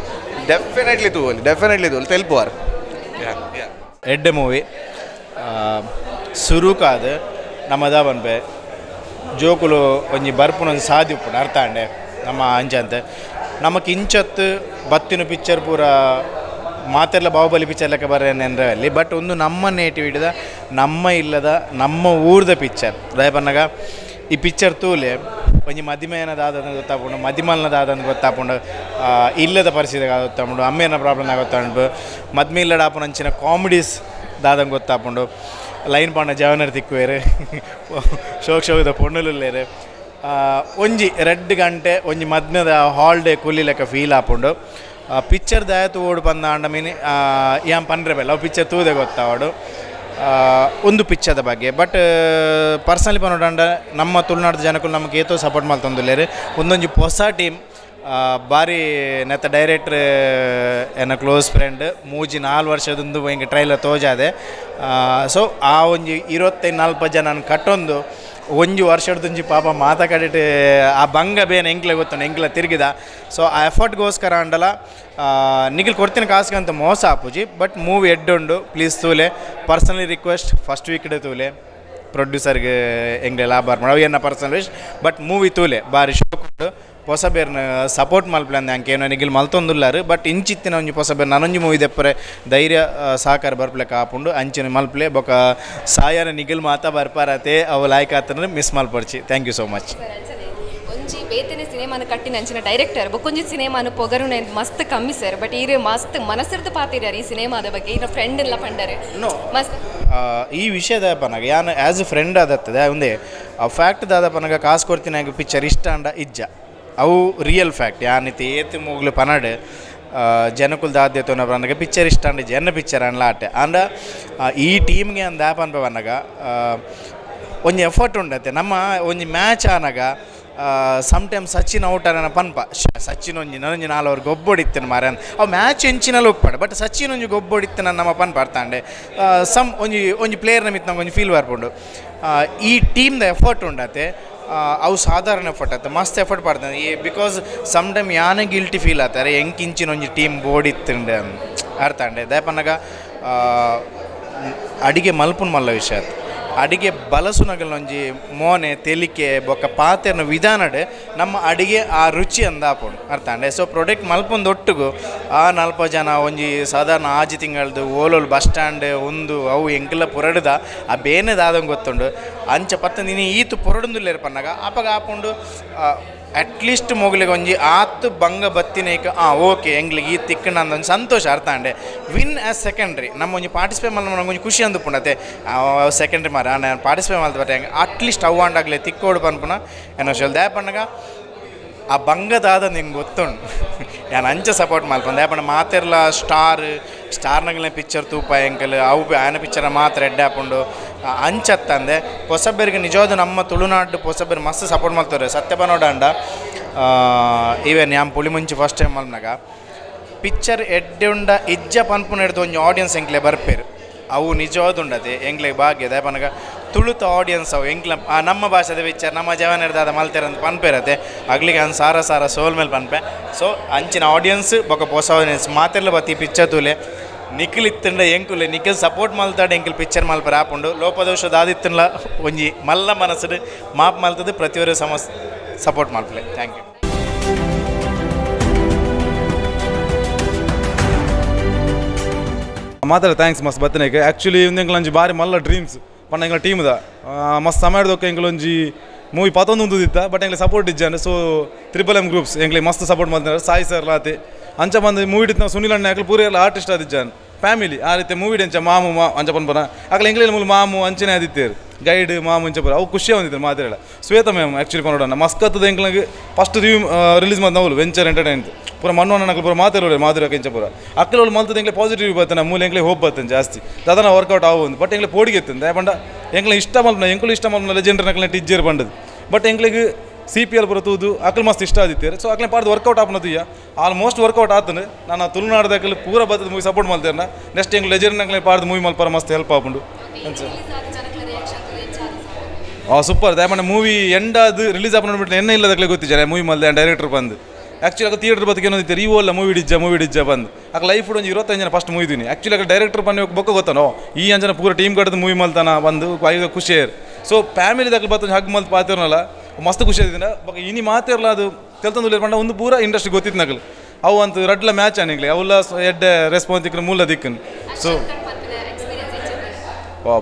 ಡೆಫಿನೆಟ್ಲಿ ತೂವಲಿ ತೆಲ್ಪುವಾರ ಎಡ್ಡೆ ಮೂವಿ ಸುರುಕಾದ ನಮ್ಮದ ಬನ್ಪೆ ಜೋಕುಲು ಒಂಜಿ ಬರ್ಪುನೊಂದು ಸಾದಿ ಉಪ್ಪುಂಡು ಅರ್ಥ ಅಂಡೆ ನಮ್ಮ ಅಂಚಂತೆ ನಮಕ್ ಇಂಚತ್ತು ಬತ್ತಿನ ಪಿಕ್ಚರ್ ಪೂರ ಮಾತೆಲ್ಲ ಬಾಹುಬಲಿ ಪಿಕ್ಚರ್ ಲೆಕ್ಕ ಬರೇನೆಂದ್ರೆ ಅಲ್ಲಿ ಬಟ್ ಒಂದು ನಮ್ಮ ನೇಟಿವ್ ಹಿಡಿದ ನಮ್ಮ ಇಲ್ಲದ ನಮ್ಮ ಊರ್ದ ಪಿಕ್ಚರ್ ಅದೇ ಬಂದಾಗ ಈ ಪಿಕ್ಚರ್ ತೂಲೆ ಒಂಜಿ ಮದಿಮೆಯನದಾದಂದು ಗೊತ್ತಾಪುಂಡು ಮದಿಮಲ್ನದಾದಂದು ಗೊತ್ತಾಪುಂಡು ಇಲ್ಲದ ಪರಿಸ್ಥಿತಿಗೆ ಗೊತ್ತಾಪುಂಡು ಅಮ್ಮೇನ ಪ್ರಾಬ್ಲಮ್ ಗೊತ್ತಾಪುಂಡು ಮದ್ಮೆ ಇಲ್ಲಡ ಆಪುನ ಅಂಚಿನ ಕಾಮಿಡೀಸ್ ದಾದಂಗೆ ಗೊತ್ತಾಪುಂಡು ಲೈನ್ ಪಾಂಡ ಜವನರ್ ತಿಕ್ಕುವೇರು ಶೋಕದ ಪೊಣ್ಣುಲೇರು ಒಂಜಿ 2 ಗಂಟೆ ಒಂಜಿ ಮದ್ನದ ಹಾಲ್ಡೇ ಕೂಲಿ ಲೆಕ್ಕ ಫೀಲ್ ಆಪುಂಡು ಪಿಕ್ಚರ್ ದಾಯತು ಓಡು ಬಂದ ಅಂಡ ಮೀನಿ ಯಾನ್ ಪನ್ರೆ ಬೆಲ್ಲ ಅವು ಪಿಕ್ಚರ್ ತೂದೆ ಗೊತ್ತಾವಡು ಒಂದು ಪಿಕ್ಚರ್ದ ಬಗ್ಗೆ ಬಟ್ ಪರ್ಸನಲಿ ಪನ್ನೋಡಂಡ ನಮ್ಮ ತುಳುನಾಡು ಜನಕ್ಕೂ ನಮಗೆ ಏತೋ ಸಪೋರ್ಟ್ ಮಾಡ್ತಂದುಲ್ಲೇರು ಒಂದೊಂದು ಹೊಸ ಟೀಮ್ ಭಾರಿ ನೆತ್ತ ಡೈರೆಕ್ಟ್ರ್ ಎನ್ನ ಕ್ಲೋಸ್ ಫ್ರೆಂಡ್ ಮೂಜಿ 4 ವರ್ಷದೊಂದು ಹಿಂಗೆ ಟ್ರೈಲರ್ ತೋಜಾದೆ ಸೊ ಆ ಒಂಜಿ 25-40 ಜನ ಕಟ್ಟೊಂದು ಒಂಜಿ ವರ್ಷದೊಂಜಿ ಪಾಪ ಮಾತಾಡಿಟ್ಟು ಆ ಬಂಗ ಬೇನೆ ಎಂಕ್ಲೆ ಗೊತ್ತು ಎಂಕ್ಲೆ ತಿರುಗಿದ ಸೊ ಆ ಎಫರ್ಟ್ಗೋಸ್ಕರ ಅಂಡಲ ನಿಖಿಲ್ ಕೊಡ್ತೀನಿ ಕಾಸ್ಗಂತ ಮೋಸ ಆಪುಜಿ ಬಟ್ ಮೂವಿ ಎಡ್ಡುಂಡು ಪ್ಲೀಸ್ ತೂಲೆ ಪರ್ಸನಲಿ ರಿಕ್ವೆಸ್ಟ್ ಫಸ್ಟ್ ವೀಕ್ಡೆ ತೂಲೆ ಪ್ರೊಡ್ಯೂಸರ್ಗೆ ಎಂಗ್ಲೆ ಲಾಭ ಮಾಡೋ ಏನ ಪರ್ಸನಲ್ ವಿಶ್ ಬಟ್ ಮೂವಿ ತೂಲೆ ಭಾರಿ ಶೋಕುಂಡು ಹೊಸ ಬೇರ್ನ ಸಪೋರ್ಟ್ ಮಲ್ಪಲೆ ಅಂದೆ ಅಂಕೆ ಏನೋ ನಿಖಿಲ್ ಮಲ್ತೊಂದುಲ್ಲಾರು ಬಟ್ ಇಂಚಿತ್ತಿನ ಒಂಜಿ ಹೊಸ ಬೇರ್ ನನೊಂಜಿ ಮೂವಿ ದೆಪ್ಪರೆ ಧೈರ್ಯ ಸಹಕಾರ ಬರ್ಪ್ಲೆ ಕಾಪುಂಡು ಅಂಚಿನ ಮಲ್ಪಲೆ ಬೊಕ ಸಾಯನ ನಿಖಿಲ್ ಮಾತಾ ಬರ್ಪಾರತೆ ಅವು ಲಾಯ್ಕ್ ಆತನ ಮಿಸ್ ಮಲ್ಪಡ್ಚಿ ಥ್ಯಾಂಕ್ ಯು ಸೋ ಮಚ್ ಒಂಜಿ ಬೇತನೆ ಸಿನಿಮಾನ ಕಟ್ಟಿನ ಅಂಚಿನ ಡೈರೆಕ್ಟರ್ ಬೊಕೊಂಜಿ ಸಿನಿಮಾನು ಪೊಗರು ಮಸ್ತ್ ಕಮ್ಮಿ ಸರ್ ಬಟ್ ಈರು ಮಸ್ತ್ ಮನಸ್ಸಿರ್ದು ಪಾತಿರ್ಯಾರ ಈ ಸಿನಿಮಾದ ಬಗ್ಗೆ ಈಗ ಫ್ರೆಂಡ್ ಎಲ್ಲ ಪಂಡರೆ ಮಸ್ತ್ ಈ ವಿಷಯದ ಪನಗ ಯಾನು ಆ್ಯಸ್ ಎ ಫ್ರೆಂಡ್ ಆದತ್ತದೆ ಒಂದೇ ಆ ಫ್ಯಾಕ್ಟ್ ದಾದ ಪನಗ ಕಾಸು ಕೊಡ್ತೀನಿ ಆಗ ಪಿಕ್ಚರ್ ಇಷ್ಟ ಅಂಡ ಇಜ್ಜ ಅವು ರಿಯಲ್ ಫ್ಯಾಕ್ಟ್ ಯಾನಿತಿ ಏತು ಮೂಗ್ಲು ಪನಡ್ ಜನಕ್ಕುಲ್ ದಾದ್ಯತೋ ಪನಗ ಪಿಕ್ಚರ್ ಇಷ್ಟ ಅಂಡ ಜನ ಪಿಕ್ಚರ್ ಅನ್ಲ ಆಟೆ ಅಂಡ ಈ ಟೀಮ್ಗೆ ಅಂದ ಆ್ಯಪ್ ಅನ್ಪ ಪನಗ ಒಂಜಿ ಎಫರ್ಟ್ ಉಂಡತೆ ನಮ್ಮ ಒಂಜಿ ಮ್ಯಾಚ್ ಆನಾಗ ಸಮ್ಟೈಮ್ಸ್ ಸಚಿನ್ ಔಟ್ ಆನ ಪನ್ಪ ಸಚಿನ್ ಒಂಜಿ ನನೊಂಜಿ 4 ಗೊಬ್ಬೊಡಿತ್ತೇನೆ ಮಾರ ಅವು ಮ್ಯಾಚ್ ಎಂಚಿನಲ್ಲಿ ಹೋಗ್ಪಾಡು ಬಟ್ ಸಚಿನ್ ಒಂಜಿ ಗೊಬ್ಬೊಡಿತ್ತೇನೆ ನಮ್ಮ ಪನ್ಪ ಅರ್ಥಾಂಡೆ ಒಂಜಿ ಪ್ಲೇಯರ್ನ ಮಿತ್ ನಂಗೆ ಒಂಜಿ ಫೀಲ್ ಬರ್ಪುಂಡು ಈ ಟೀಮ್ದ ಎಫರ್ಟ್ ಉಂಡತೆ ಅವು ಸಾಧಾರಣ ಎಫರ್ಟ್ ಆಯ್ತು ಮಸ್ತ್ ಎಫರ್ಟ್ ಪಡ್ತಾನೆ ಬಿಕಾಸ್ ಸಮ್ ಟೈಮ್ ಯಾನೇ ಗಿಲ್ಟಿ ಫೀಲ್ ಆಗ್ತಾರೆ ಎಂಕಿಂಚಿನ ಒಂಜಿ ಟೀಮ್ ಬೋಡಿತ್ತಂಡೆ ಅರ್ಥ ಅಂಡೆ ದಯಪನ್ನಾಗ ಅಡಿಗೆ ಮಲ್ಪುನ್ ಮಲ್ಲ ವಿಷಯ ಅಡಿಗೆ ಬಲಸುನಗಲೊಂಜಿ ಮೋನೆ ತೆಲಿಕೆ ಬೊಕ್ಕ ಪಾತೆರ್ನ ವಿಧಾನಡ್ ನಮ್ಮ ಅಡಿಗೆ ಆ ರುಚಿ ಅಂದಾಪುಂಡು ಅರ್ಥ ಅಂಡೆ ಸೊ ಪ್ರೊಡಕ್ಟ್ ಮಲ್ಪೊಂದು ಒಟ್ಟಿಗೂ ಆ 40 ಜನ ಒಂಜಿ ಸಾಧಾರಣ ಆಜಿ ತಿಂಗಳದು ಓಲೋಲ್ ಬಸ್ ಸ್ಟ್ಯಾಂಡ್ ಒಂದು ಅವು ಎಂಕೆಲ್ಲ ಪುರಡ್ದ ಆ ಬೇನೆದಾದಂಗೆ ಗೊತ್ತುಂಡು ಅಂಚ ಪತ್ತ ನೀನು ಈತು ಪುರಡೊಂದುಲ್ಲೇರು ಪನ್ನಾಗ ಆಪಗ ಆಪುಂಡು ಅಟ್ಲೀಸ್ಟ್ ಮೊಗಲಿಗೆ ಒಂಜಿ ಆತು ಬಂಗ ಬತ್ತಿನೇಕ ಓಕೆ ಎಂಗ್ಲಿಗೆ ಈ ತಿಕ್ಕಣ ಅಂದೊಂದು ಸಂತೋಷ ಅರ್ಥ ಅಂಡೆ ವಿನ್ ಆ್ಯಸ್ ಸೆಕೆಂಡ್ರಿ ನಮ್ಮ ಒಂಜಿ ಪಾರ್ಟಿಸಿಪೇಟ್ ಮಲ್ಲ ನಮ್ಗೆ ಒಂಜಿ ಖುಷಿ ಅಂದುಪುಂಡತೆ ಸೆಕೆಂಡ್ರಿ ಮಾರ ನಾನು ಪಾರ್ಟಿಸಿಪೇಟ್ ಮಾಡ್ತಾ ಬರ್ತೇನೆ ಹೆಂಗೆ ಅಟ್ಲೀಸ್ಟ್ ಅವಾಂಡಾಗಲಿ ತಿಕ್ಕೋಡು ಪನ್ಪುನ ಏನೋ ಶಲ್ ದ್ಯಾಪಣ್ಣಗ ಆ ಬಂಗದಾದ ನಿಂಗೆ ಗೊತ್ತುಂಡು ನಾನು ಅಂಚೆ ಸಪೋರ್ಟ್ ಮಲ್ಪಂದು ದ್ಯಾಪಣ್ಣ ಮಾತೆರ್ಲ ಸ್ಟಾರ್ನಾಗಲೇ ಪಿಕ್ಚರ್ ತೂಪ ಎಂಕಲ್ ಅವು ಆಯನ ಪಿಕ್ಚರ್ ಮಾತ್ರ ಎಡ್ಡೆ ಹಾಕೊಂಡು ಅಂಚತ್ತಂದೆ ಹೊಸಬೇರಿಗೆ ನಿಜವಾದ ನಮ್ಮ ತುಳುನಾಡು ಹೊಸಬೇರು ಮಸ್ತ್ ಸಪೋರ್ಟ್ ಮಾಡ್ತಾರೆ ಸತ್ಯಪನೋಡ ಅಂಡ ಈವನ್ ಯಾಮ್ ಪುಳಿ ಮುಂಚೆ ಫಸ್ಟ್ ಟೈಮ್ ಮಲ್ನಾಗ ಪಿಕ್ಚರ್ ಎಡ್ಡೆ ಉಂಡ ಇಜ್ಜ ಪನ್ಪುನ ಹಿಡ್ದು ಒಂಜಿ ಆಡಿಯನ್ಸ್ ಎಂಕ್ಲೆ ಬರ್ಪೇರು ಅವು ನಿಜವಾದ ಉಂಡತೆ ಎಂಗ್ಲೆ ಭಾಗ್ಯ ದಯಪನಗ ತುಳುತ ಆಡಿಯನ್ಸ್ ಅವು ಎಂಕ್ಲ ನಮ್ಮ ಭಾಷೆದ ಪಿಕ್ಚರ್ ನಮ್ಮ ಜವನರ್ದಾದ ಮಲ್ತೆರ ಅಂತ ಪನ್ಪೇರತ್ತೆ ಅಗ್ಲಿಗೆ ಒಂದು ಸಾರ ಸೋಲ್ ಮೇಲೆ ಪನ್ಪೆ ಸೊ ಅಂಚಿನ ಆಡಿಯನ್ಸ್ ಬೊಕ್ಕ ಹೊಸ ಆಡಿಯನ್ಸ್ ಮಾತೆಲ್ಲ ಬತ್ತಿ ಪಿಕ್ಚರ್ ತೂಲೆ ನಿಖಿಲ್ ಇತ್ತಂಡ ಎಂಕುಲೆ ನಿಖಿಲ್ ಸಪೋರ್ಟ್ ಮಲ್ತಾಡೆ ಎಂಕಿಲ್ ಪಿಕ್ಚರ್ ಮಲ್ಪರ ಆಪುಂಡು ಲೋಪದೋಷದ ಆದಿತ್ತಲ್ಲ ಒಂಜಿ ಮಲ್ಲ ಮನಸ್ಸು ಮಾಪ್ ಮಲ್ತದ್ದು ಪ್ರತಿಯೊರು ಸಪೋರ್ಟ್ ಮಲ್ಪಲೆ ಥ್ಯಾಂಕ್ ಯು ಮಾತಾಡ ಥ್ಯಾಂಕ್ಸ್ ಮಸ್ತ್ ಬತ್ತನೇಗೆ ಆ್ಯಕ್ಚುಲಿ ಒಂದು ಎಂಕ್ಲಂಜಿ ಭಾರಿ ಮಲ್ಲ ಡ್ರೀಮ್ಸ್ ಪಂಡ ಎಂಗ್ಲ ಟೀಮ್ದ ಮಸ್ತ್ ಸಮಯದೊಕ್ಕ ಎಂಕ್ಲೊಂಜಿ ಮೂವಿ ಪತ್ತೊಂದು ಇತ್ತ ಬಟ್ ಎಂಗ್ಲಿಗೆ ಸಪೋರ್ಟ್ ಇಜ್ಜಾನೆ ಸೊ M ಗ್ರೂಪ್ಸ್ ಎಂಗ್ಲಿಗೆ ಮಸ್ತ್ ಸಪೋರ್ಟ್ ಮಾಡ್ತಾರೆ ಸಾಯಿ ಸರ್ ಲಾತೆ ಅಂಚ ಬಂದು ಮೂವಿ ಇಟ್ಟು ನಾವು ಸುನಿಲ್ ಅಣ್ಣ ಯಾಕೆ ಪೂರ ಎಲ್ಲ ಆರ್ಟಿಸ್ಟ್ ಆದಿಜ್ಜಾನೆ ಫ್ಯಾಮಿಲಿ ಆ ರೀತಿ ಮೂವಿ ಅಂಚ ಮಾಮು ಅಂಚ ಪನ್ಪನ ಆಗಲ ಎಂಗ್ಲಿಗೆ ಮೂಲ ಮಾಮು ಅಂಚನೆ ಆದಿತ್ತೇರು ಗೈಡ್ ಮಾಮು ಅಂಚ ಬರ ಅವು ಖುಷಿ ಬಂದಿದ್ದಾರೆ ಮಾತಾಡಲ್ಲ ಶ್ವೇತಾ ಮ್ಯಾಮ್ ಆ್ಯಕ್ಚುಲಿ ಪನ್ನೋಣ ಮಸ್ಕತ್ತದ ಎಂಗ್ಲಿಗೆ ಫಸ್ಟ್ ರಿವ್ಯೂ ರಿಲೀಸ್ ಮಾಡಿ ನಾವು ವೆಂಚರ್ ಎಂಟರ್ಟೈನ್ಮೆಂಟ್ ಪೂರ ಮಣ್ಣು ಪೂರ ಮಾತಾಡೋರು ಮಾಧುರ ಕೆಂಚ ಪೂರ ಅಕ್ಕಲವ್ರು ಮಲ್ತದ ಎಂಗ್ಲೆ ಪಾಸಿಟಿವ್ ಬರ್ತಾನೆ ಮೂಲ ಎಂಗ್ಲೆ ಹೋಗಿ ಬರ್ತಾನೆ ಜಾಸ್ತಿ ಅದನ್ನ ವರ್ಕೌಟ್ ಆಗೋದು ಬಟ್ ಎಂಗ್ಲೆ ಪೋಡಿಗೆ ಎತ್ತಂದೆ ಬಂಡ ಎಂಗ್ಲೆ ಇಷ್ಟ ಮಲ್ಪನ ಎಂಕ್ಲು ಇಷ್ಟ ಮಲ್ಪನ ಲೆಜೆಂಡರ್ ನಕ್ಲೆ ಟಿಜ್ಜರ್ ಬಂಡದು ಬಟ್ ಎಂಗ್ಲಿಗೆ CPL ಬರ್ತುದು ಅಕ್ಕಲು ಮಸ್ತ್ ಇಷ್ಟ ಆದಿತ್ತೇರು ಸೊ ಅಕ್ಲೆ ಪಾಡ್ದು ವರ್ಕೌಟ್ ಆಪನದು ಆಲ್ಮೋಸ್ಟ್ ವರ್ಕೌಟ್ ಆತನು ನಾನು ತುಳುನಾಡ್ದಾಗಲಿ ಪೂರ ಬರ್ತದ ಮೂವಿ ಸಪೋರ್ಟ್ ಮಾಡ್ತೇನೆ ನೆಕ್ಸ್ಟ್ ಎಂಗ್ಲು ಲೆಜೆಂಡ್ ನಕ್ಲೆ ಪಾಡ್ದು ಮೂವಿ ಮಲ್ಪಾರ ಮಸ್ತ್ ಹೆಲ್ಪ್ ಆಪುಂಡು ಸೂಪರ್ ದಯಮಾಡಿ ಮೂವಿ ಎಂಡಾದು ರಿಲೀಸ್ ಆಪನ ಬಿಟ್ಟು ಎಣ್ಣೆ ಇಲ್ಲದಾಗಲೇ ಗೊತ್ತಿದ್ದಾರೆ ಮೂವಿ ಮಲ್ದೆ ಡೈರೆಕ್ಟರ್ ಬಂದು ಆ್ಯಕ್ಚುಲಿ ಆಗ ಥಿಯೇಟರ್ ಬದುಕಿ ಏನೋದಿತ್ತು ಈ ಓಲ್ಲ ಮೂವಿ ಡಿಜ್ಜ ಬಂದು ಆಗ ಲೈಫ್ ಒಂದು 25 ಜನ ಫಸ್ಟ್ ಮೂವಿದೀನಿ ಆ್ಯಕ್ಚುಲಿ ಆಗ ಡೈರೆಕ್ಟರ್ ಬಂದು ಬೊಕ್ಕ ಗೊತ್ತಾನೋ ಈ ಅಂಜನ ಪೂರ ಟೀಮ್ ಕಟ್ಟದ ಮೂವಿ ಮಲ್ತಾನ ಬಂದು ಐದು ಖುಷಿ ಸೊ ಫ್ಯಾಮಿಲಿದಾಗ ಬರ್ತಂದು ಹಗ್ ಮಲ್ತು ಪಾತಿರನಲ್ಲ ಮಸ್ತ್ ಖುಷಿ ಆದಿನ ಬಟ್ ಇನಿ ಮಾತಿರಲ್ಲ ಅದು ತೆಲ್ತಂದು ಪಂಡ ಒಂದು ಪೂರ ಇಂಡಸ್ಟ್ರಿ ಗೊತ್ತಿತ್ತು ನಗಲು ಅವು ಅಂತ ರಡ್ಲ ಮ್ಯಾಚ್ ಆನಿಗ್ಲಿ ಅವೆಲ್ಲ ಎಡ್ಡೆ ರೆಸ್ಪಾನ್ಸ್ ದಿಕ್ಕನ ಮೂಲ ದಿಕ್ಕನ್ ಸೊ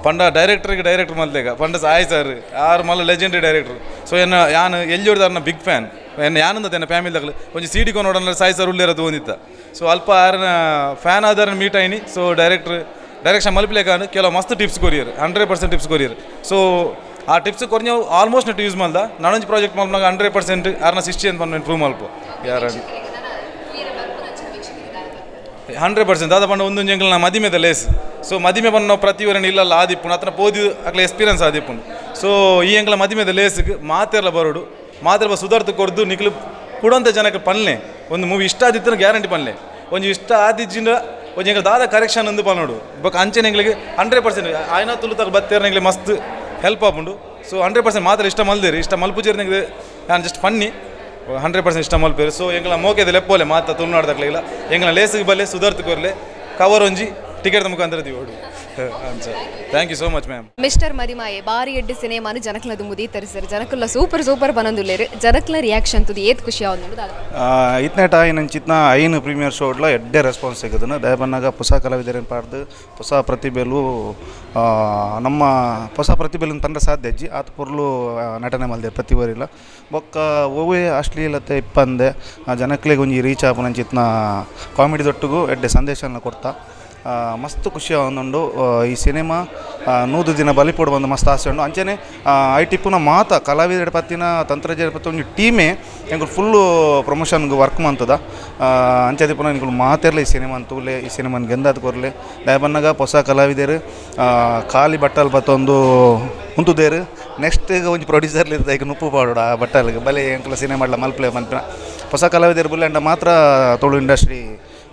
ಪಂಡ ಡೈರೆಕ್ಟರ್ ಮಲ್ತೆಗ ಪಂಡ ಸಾಯಿ ಸರ್ ಆರು ಮಲ್ಲ ಲೆಜೆಂಡರಿ ಡೈರೆಕ್ಟರ್ ಸೊ ಏನು ಯಾನು ಎಲ್ಲಿ ಹೊಡೆದಾರ ಬಿಗ್ ಫ್ಯಾನ್ ಯಾನಂದ ಫ್ಯಾಮಿಲಿದಾಗಲು ಒಂದು CD ನೋಡೋಣ ಸಾಯಿ ಸರ್ ಉಳ್ಳೇರದು ಒಂದಿತ್ತ ಸೊ ಅಲ್ಪ ಯಾರನ್ನ ಫ್ಯಾನ್ ಆದಾರ ಮೀಟ್ ಆಯ್ನಿ ಸೊ ಡೈರೆಕ್ಷನ್ ಮಲ್ಪಿಲೇಕಾನು ಕೆಲವು ಮಸ್ತ್ tips courier 100% tips courier so ಆ ಟಿಪ್ಸ್ ಕೊರಿ ನಾವು ಆಲ್ಮೋಸ್ಟ್ ನೆಟ್ ಯೂಸ್ ಮಾಡ್ದ ನಾನೊಂದು ಪ್ರಾಜೆಕ್ಟ್ ಮಲ್ಪನಾಗ 100% ಯಾರನ್ನ 60 ಅಂತ ಬಂದು ಇಂಪ್ರೂವ್ ಮಲ್ಪ ಯಾರು 100% ಅದ ಬಂದು ಒಂದೊಂದು ಎಂಗ್ಲ ನಾ ಮದಿಮೆದ ಲೇಸ್ ಸೊ ಮದಿಮೆ ಬಂದು ನಾವು ಪ್ರತಿವರಣ ಇಲ್ಲಲ್ಲ ಆದಿಪ್ಪುಂಡು ಅತ್ರ ಪೋದಿ ಅಕ್ಲ ಎಕ್ಸ್ಪೀರಿಯನ್ಸ್ ಆದಿಪ್ಪುಂಡು ಸೊ ಈ ಎಂಗ್ಲ ಮದಿಮೆದ ಲೇಸ್ಗೆ ಮಾತೆಲ್ಲ ಬರೋಡು ಮಾತೆಲ್ಲ ಸುಧಾರ್ಥ ಕೊಡ್ದು ನಿಕ್ಲು ಕೊಡುವಂಥ ಜನಕ್ಕೆ ಪನ್ಲೆ ಒಂದು ಮೂವಿ ಇಷ್ಟ ಆದಿತ್ತು ಗ್ಯಾರಂಟಿ ಪನ್ಲೆ ಒಂದು ಇಷ್ಟ ಆದಿಜ್ಜಿಂದ ಒಂದು ಎಂಗ್ಲ ದಾದ ಕರೆಕ್ಷನ್ ಅಂದು ಪನ್ನೋಡು ಬಟ್ ಅಂಚೆನ ಎಂಗ್ಲಿಗೆ 100% ಆಯ್ನ ತುಳುತಾಗ ಬತ್ತೇರ ಎಂಗ್ಲಿಗೆ ಮಸ್ತ್ ಹೆಲ್ಪ್ ಆಪುಂಡು ಸೊ 100% ಮಾತ್ರ ಇಷ್ಟ ಮಲ್ದೇರಿ ಇಷ್ಟ ಮಲ್ಪುಜೇರಿ ನಂಗೆ ನಾನು ಜಸ್ಟ್ ಪನ್ನಿ 100% ಇಷ್ಟ ಮಲ್ಪೇರು ಸೊ ಎಂಗ್ಲ ಮೋಕೆದ ಲೆಪ್ಪೋಲೆ ಮಾತ ತುಳುನಾಡ್ದಾಗಲಿಲ್ಲ ಎಂಗ್ಲ ಲೇಸಿಗೆ ಬಲ್ಲೆ ಸುಧಾರ್ಥ ಕೊರ್ಲೆ ಕವರ್ ಒಂಜಿ ಟಿಕೆಟ್ ಮುಖಾಂತರ ಓಡು thank you so much ma'am mister Madimaye ಬಾರಿ ಎಡ್ಡು ಸಿನಿಮಾನು ಜನಕ್ಲದು ಮುದಿ ತರಿಸರು ಜನಕ್ಲ ಸೂಪರ್ ಬನಂದುಲ್ಲೇರು ಜನಕ್ಲ ರಿಯಾಕ್ಷನ್ ತುದಿ ಏತ್ ಖುಷಿ ಆವೊಂದು ಇತ್ನೇಟ ಇನ್ನಂಚಿತ್ನ ಐನು ಪ್ರೀಮಿಯರ್ ಶೋಡ್ಲ ಎಡ್ಡೆ ರೆಸ್ಪಾನ್ಸ್ ಸಿಗೋದನ್ನು ದಯಬನ್ನಾಗ ಹೊಸ ಕಲಾವಿದರೇನು ಪಾಡ್ದು ಹೊಸ ಪ್ರತಿಭೆಲು ನಮ್ಮ ಹೊಸ ಪ್ರತಿಭೆಲು ತಂಡ ಸಾಧ್ಯ ಅಜ್ಜಿ ಆತ ಪುರ್ಲು ನಟನೆ ಮಲ್ದೆ ಪ್ರತಿಭರಿಲ್ಲ ಬೊಕ್ಕ ಓವೇ ಅಶ್ಲೀಲತೆ ಇಪ್ಪಂದೆ ಜನಕ್ಲಿಗೆ ಒಂಜಿ ರೀಚ್ ಆಪನಂಚಿತ್ನ ಕಾಮಿಡಿ ದೊಟ್ಟಿಗೂ ಎಡ್ಡೆ ಸಂದೇಶನ ಕೊಡ್ತಾ ಮಸ್ತ್ ಖುಷಿ ಆವೊಂದುಂಡು ಈ ಸಿನಿಮಾ 100 ದಿನ ಬಲಿಪೋಡು ಬಂದು ಮಸ್ತ್ ಆಸೆ ಉಂಡು ಅಂಚನೆ ಐಟಿಪ್ಪುನ ಮಾತ ಕಲಾವಿದರ ಪತ್ತಿನ ತಂತ್ರಜ್ಞರ ಪತ್ತ ಒಂದು ಟೀಮೇ ಎಂಗಳು ಫುಲ್ಲು ಪ್ರಮೋಷನ್ಗೆ ವರ್ಕ್ ಮಾಡ್ತದ ಅಂಚದಿಪ್ಪುನ ಎಂಗಳು ಮಾತಿರಲಿ ಈ ಸಿನಿಮಾ ಅಂತೂಲೆ ಈ ಸಿನಿಮಾನ ಗೆಂದಾದ ಕೊರಲೆ ದಯಬನ್ನಾಗ ಹೊಸ ಕಲಾವಿದರು ಖಾಲಿ ಬಟ್ಟಲ್ ಬತ್ತೊಂದು ಉಂತುದೇರು ನೆಕ್ಸ್ಟ್ ಒಂಜಿ ಪ್ರೊಡ್ಯೂಸರ್ಲಿ ಇರ್ದ ಈಗ ನುಪ್ಪು ಪಾಡೋಡ ಆ ಬಟ್ಟಲ್ಗೆ ಬಲೆ ಎಂಕಲ ಸಿನಿಮಾಡ್ಲ ಮಲ್ಪಲೆ ಮಲ್ಪಿನ ಹೊಸ ಕಲಾವಿದರು ಬುಲ್ಲೆಂಡ ಮಾತ್ರ ತುಳು ಇಂಡಸ್ಟ್ರಿ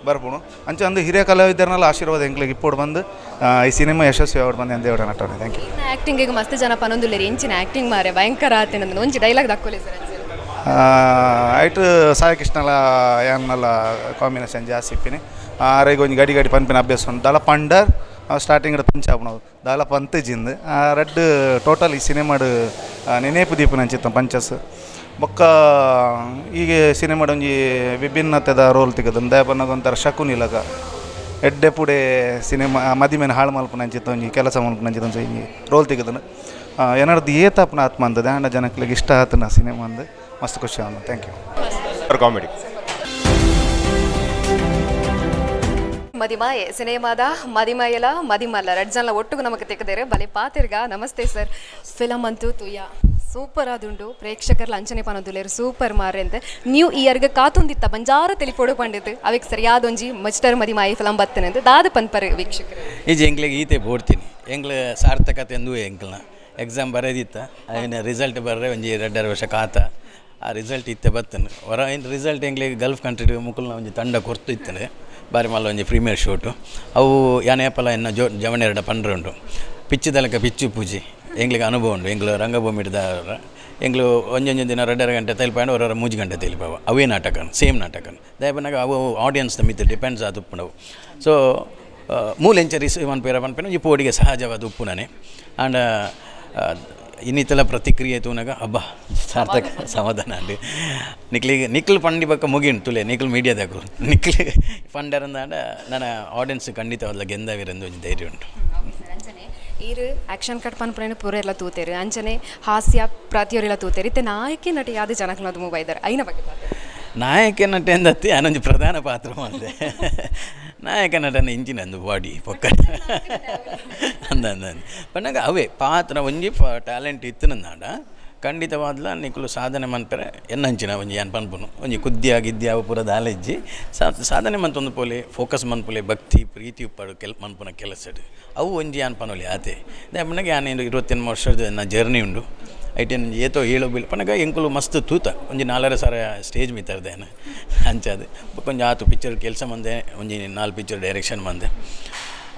ಬರ್ಬೋದು ಅಂಚ ಅಂದು ಹಿರಿಯ ಕಲಾವಿದರನ್ನೆಲ್ಲ ಆಶೀರ್ವಾದ ಎಂಕ್ಲಿಗೆ ಇಪ್ಪೋಡು ಬಂದು ಈ ಸಿನಿಮಾ ಯಶಸ್ವಿ ಅವ್ರು ಬಂದು ಎಂದೇ ಹೇಳೋಣ ನಟನೆ ಥ್ಯಾಂಕ್ ಯು ಆ್ಯಕ್ಟಿಂಗಿಗೆ ಮಸ್ತ್ ಜನ ಪನೊಂದುಲ್ಲೇರಿ ಎಂಚಿನ ಆ್ಯಕ್ಟಿಂಗ್ ಮಾರೆ ಭಯಂಕರ ಆತೇನಂದು ಒಂಜಿ ಡೈಲಾಗ್ ದಕ್ಕೋಲಿ ಸರ್ ಐಟು ಸಾಯಿ ಕೃಷ್ಣಲ ಯಾನ್ನೆಲ್ಲ ಕಾಂಬಿನೇಷನ್ ಜಾಸ್ತಿ ಇಪ್ಪಿನಿ ಆರೆಗೆ ಒಂಜಿ ಗಡಿ ಪನ್ಪಿನ ಅಭ್ಯಾಸ ಉಂಟು ದಳ ಪಂಡರ್ ಸ್ಟಾರ್ಟಿಂಗ್ ಪಂಚಾಪನವು ದಾಲ ಪಂತಜಿಂದು ರೆಡ್ ಟೋಟಲ್ ಈ ಸಿನಿಮಾಡು ನೆನೇಪು ದೀಪನ ಅಂಚಿತ್ತ ಪಂಚಸ್ ಬೊಕ್ಕ ಈಗ ಸಿನಿಮಾಡ ಒಂಜಿ ವಿಭಿನ್ನತೆದ ರೋಲ್ ತೆಗೆದು ದಯಪನ್ನಾಗ ಒಂಥರ ಶಕುನಿಲಗ ಎಡ್ಡೆ ಪುಡೆ ಸಿನಿಮಾ ಮದಿಮೆನ ಹಾಳು ಮಲ್ಪನ ಅಂಚಿತ್ತ ಒಂಜಿ ಕೆಲಸ ಮಲ್ಪನ ಅಂಚಿತ್ತ ಒಂಜಿ ರೋಲ್ ತೆಗೆದನು ಏನಾರ್ದು ಏತಪ್ಪನ ಆತ್ಮ ಅಂತದೆ ಆಂಡ ಜನಕ್ಲಿಗೆ ಇಷ್ಟ ಆತನ ಸಿನಿಮಾ ಅಂದು ಮಸ್ತ್ ಖುಷಿ ಅವನು ಥ್ಯಾಂಕ್ ಯು ಕಾಮಿಡಿ ಮದಿಮಾಯೆ ಸಿನಿಮಾದ ಮದಿಮಾಯಲ ಮದಿಮಲ್ಲ ಎರಡು ಜನ ಒಟ್ಟಿಗೆ ನಮಗೆ ತೆಗೆದೇರೆ ಬಲೆ ಪಾತಿರ್ಗ ನಮಸ್ತೆ ಸರ್ ಫಿಲಮ್ ಅಂತೂ ತುಯ್ಯ ಸೂಪರ್ ಆದುಂಡು ಪ್ರೇಕ್ಷಕರ್ಲ ಅಂಚನೆ ಪನದುಲೇರು ಸೂಪರ್ ಮಾರೆ ಅಂತ ನ್ಯೂ ಇಯರ್ಗೆ ಕಾತೊಂದಿತ್ತ ಬಂಜಾರ ತೆಲಿಪೋಡು ಪಂಡಿತ್ತು ಅವಕ್ಕೆ ಸರಿಯಾದೊಂಜಿ ಮಿಸ್ಟರ್ ಮದಿಮಾಯಿ ಫಿಲಮ್ ಬತ್ತನೆ ಅಂತ ದಾದ ಪನ್ಪರ್ ವೀಕ್ಷಕರು ಈಜೆ ಎಂಗ್ಲಿಗೆ ಈತೆ ಬೋಡ್ತೀನಿ ಎಂಗ್ಲ ಸಾರ್ಥಕತೆ ಎಂದು ಎಂಗ್ಲನ ಎಕ್ಸಾಮ್ ಬರೆದಿತ್ತ ಅವನ ರಿಸಲ್ಟ್ ಬರ್ರೆ ಒಂಜಿ 2.5 ವರ್ಷ ಕಾತ ಆ ರಿಸಲ್ಟ್ ಇತ್ತೆ ಬತ್ತನು ಹೊರ ರಿಸಲ್ಟ್ ಎಂಗ್ಲಿಗೆ ಗಲ್ಫ್ ಕಂಟ್ರಿ ಮುಕ್ಕಲ್ನ ಒಂಜಿ ತಂಡ ಕೊರ್ತು ಇತ್ತನೆ ಬಾರಿ ಮಲ್ಲ ಒಂಜಿ ಪ್ರೀಮಿಯರ್ ಶೂಟು ಅವು ಯಾನೇಪಲ ಎನ್ನ ಜವನೆರಡ ಪಂಡ್ರೆ ಉಂಟು ಪಿಚ್ಚಿದಲಕ ಪಿಚ್ಚು ಪೂಜಿ ಎಂಗ್ಲಿಗೆ ಅನುಭವ ಉಂಟು ಎಂಗ್ಲು ರಂಗಭೂಮಿ ಹಿಡ್ದಾರ ಎಂಗ್ಲು ಒಂಜೊಂಜೊಂದು ದಿನ 2.5 ಗಂಟೆ ತಲುಪಾಂಡು ಹೊರ 3 ಗಂಟೆ ತಲುಪಾವ ಅವೇ ನಾಟಕನ್ ಸೇಮ್ ನಾಟಕನ್ ದಯಪನ್ನಾಗ ಅವು ಆಡಿಯನ್ಸ್ನ ಮಿತ್ ಡಿಪೆಂಡ್ಸ್ ಆದ ಉಪ್ಪುನವು ಸೊ ಮೂಲೆಂಚ ರಿಸೀವ್ ಪನ್ಪೇನ ಈ ಪೋಡಿಗೆ ಸಹಜವಾದ ಉಪ್ಪುನೇ ಆ್ಯಂಡ್ ಇನ್ನಿತೆಲ್ಲ ಪ್ರತಿಕ್ರಿಯೆ ತೂನಾಗ ಹಬ್ಬ ಸಾರ್ಥಕ ಸಮಾಧಾನ ಅಂಡಿ ನಿಕ್ಲು ಪಂಡಿ ಬಕ್ಕ ಮುಗಿಂಡು ತುಲೆ ನಿಕ್ಲು ಮೀಡಿಯಾದಾಗ ನಿಕ್ಲು ಪಂಡರಂದ ನನ್ನ ಆಡಿಯನ್ಸ್ ಖಂಡಿತ ಅಲ್ಲ ಗೆಂದಾವಿರಂದು ಒಂದು ಧೈರ್ಯ ಉಂಟು ಈರು ಆ್ಯಕ್ಷನ್ ಕಟ್ ಪನ್ಪುರೇನು ಪೂರ ಎಲ್ಲ ತೂತೇರು ಅಂಚನೆ ಹಾಸ್ಯ ಪ್ರತಿಯೊರೆಲ್ಲ ತೂತೇರು ಇತ್ತೆ ನಾಯಕಿ ನಟಿ ಯಾವ್ದು ಜನಕ್ಲದು ಮೂವ್ ಇದ್ದಾರೆ ಐನ ಬಗ್ಗೆ ನಾಯಕ ನಟೆ ಅಂದತ್ತಿ ಆನೊಂದು ಪ್ರಧಾನ ಪಾತ್ರ ಮಾಡಿದೆ ನಾಯಕ ನಟನ ಇಂಚಿನಂದು ಬಾಡಿ ಪೊಕ್ಕ ಅಂದಂದು ಪನ್ನಾಗ ಅವೇ ಪಾತ್ರ ಒಂಜಿ ಟ್ಯಾಲೆಂಟ್ ಇತ್ತು ನಾಡ ಖಂಡಿತವಾದ್ಲ ನಿಕ್ಕಲು ಸಾಧನೆ ಮನ್ಪರೆ ಎನ್ನಂಚಿನ ಒಂಜಿ ಏನು ಪನ್ಪುನು ಒಂಜಿ ಕುದ್ಯ ಗಿದ್ಯ ಅವು ಪೂರ ದಾಲೆಜ್ಜಿ ಸಾಧನೆ ಮಂತೊಂದು ಪೋಲೆ ಫೋಕಸ್ ಮನ್ಪುಲೆ ಭಕ್ತಿ ಪ್ರೀತಿ ಉಪ್ಪಡು ಮನ್ಪುನ ಕೆಲಸಡು ಅವು ಒಂಜಿ ಏನು ಪನೋಲಿ ಆತೆ ಪನ್ನಗೆ ನಾನು 28 ವರ್ಷದ ನನ್ನ ಜರ್ನಿ ಉಂಡು ಐಟೇನು ಏತೋ ಹೇಳೋ ಬೀಳು ಪನಗ ಎಂಕುಲು ಮಸ್ತ್ ತೂತ ಒಂಜಿ 4 ಸ್ಟೇಜ್ ಮಿತ್ತರ್ದೇನು ಅಂಚದು ಕೊಂಚ ಆತು ಪಿಕ್ಚರ್ ಕೆಲಸ ಮಂದೆ ಒಂಜಿ 4 ಪಿಕ್ಚರ್ ಡೈರೆಕ್ಷನ್ ಮಂದೆ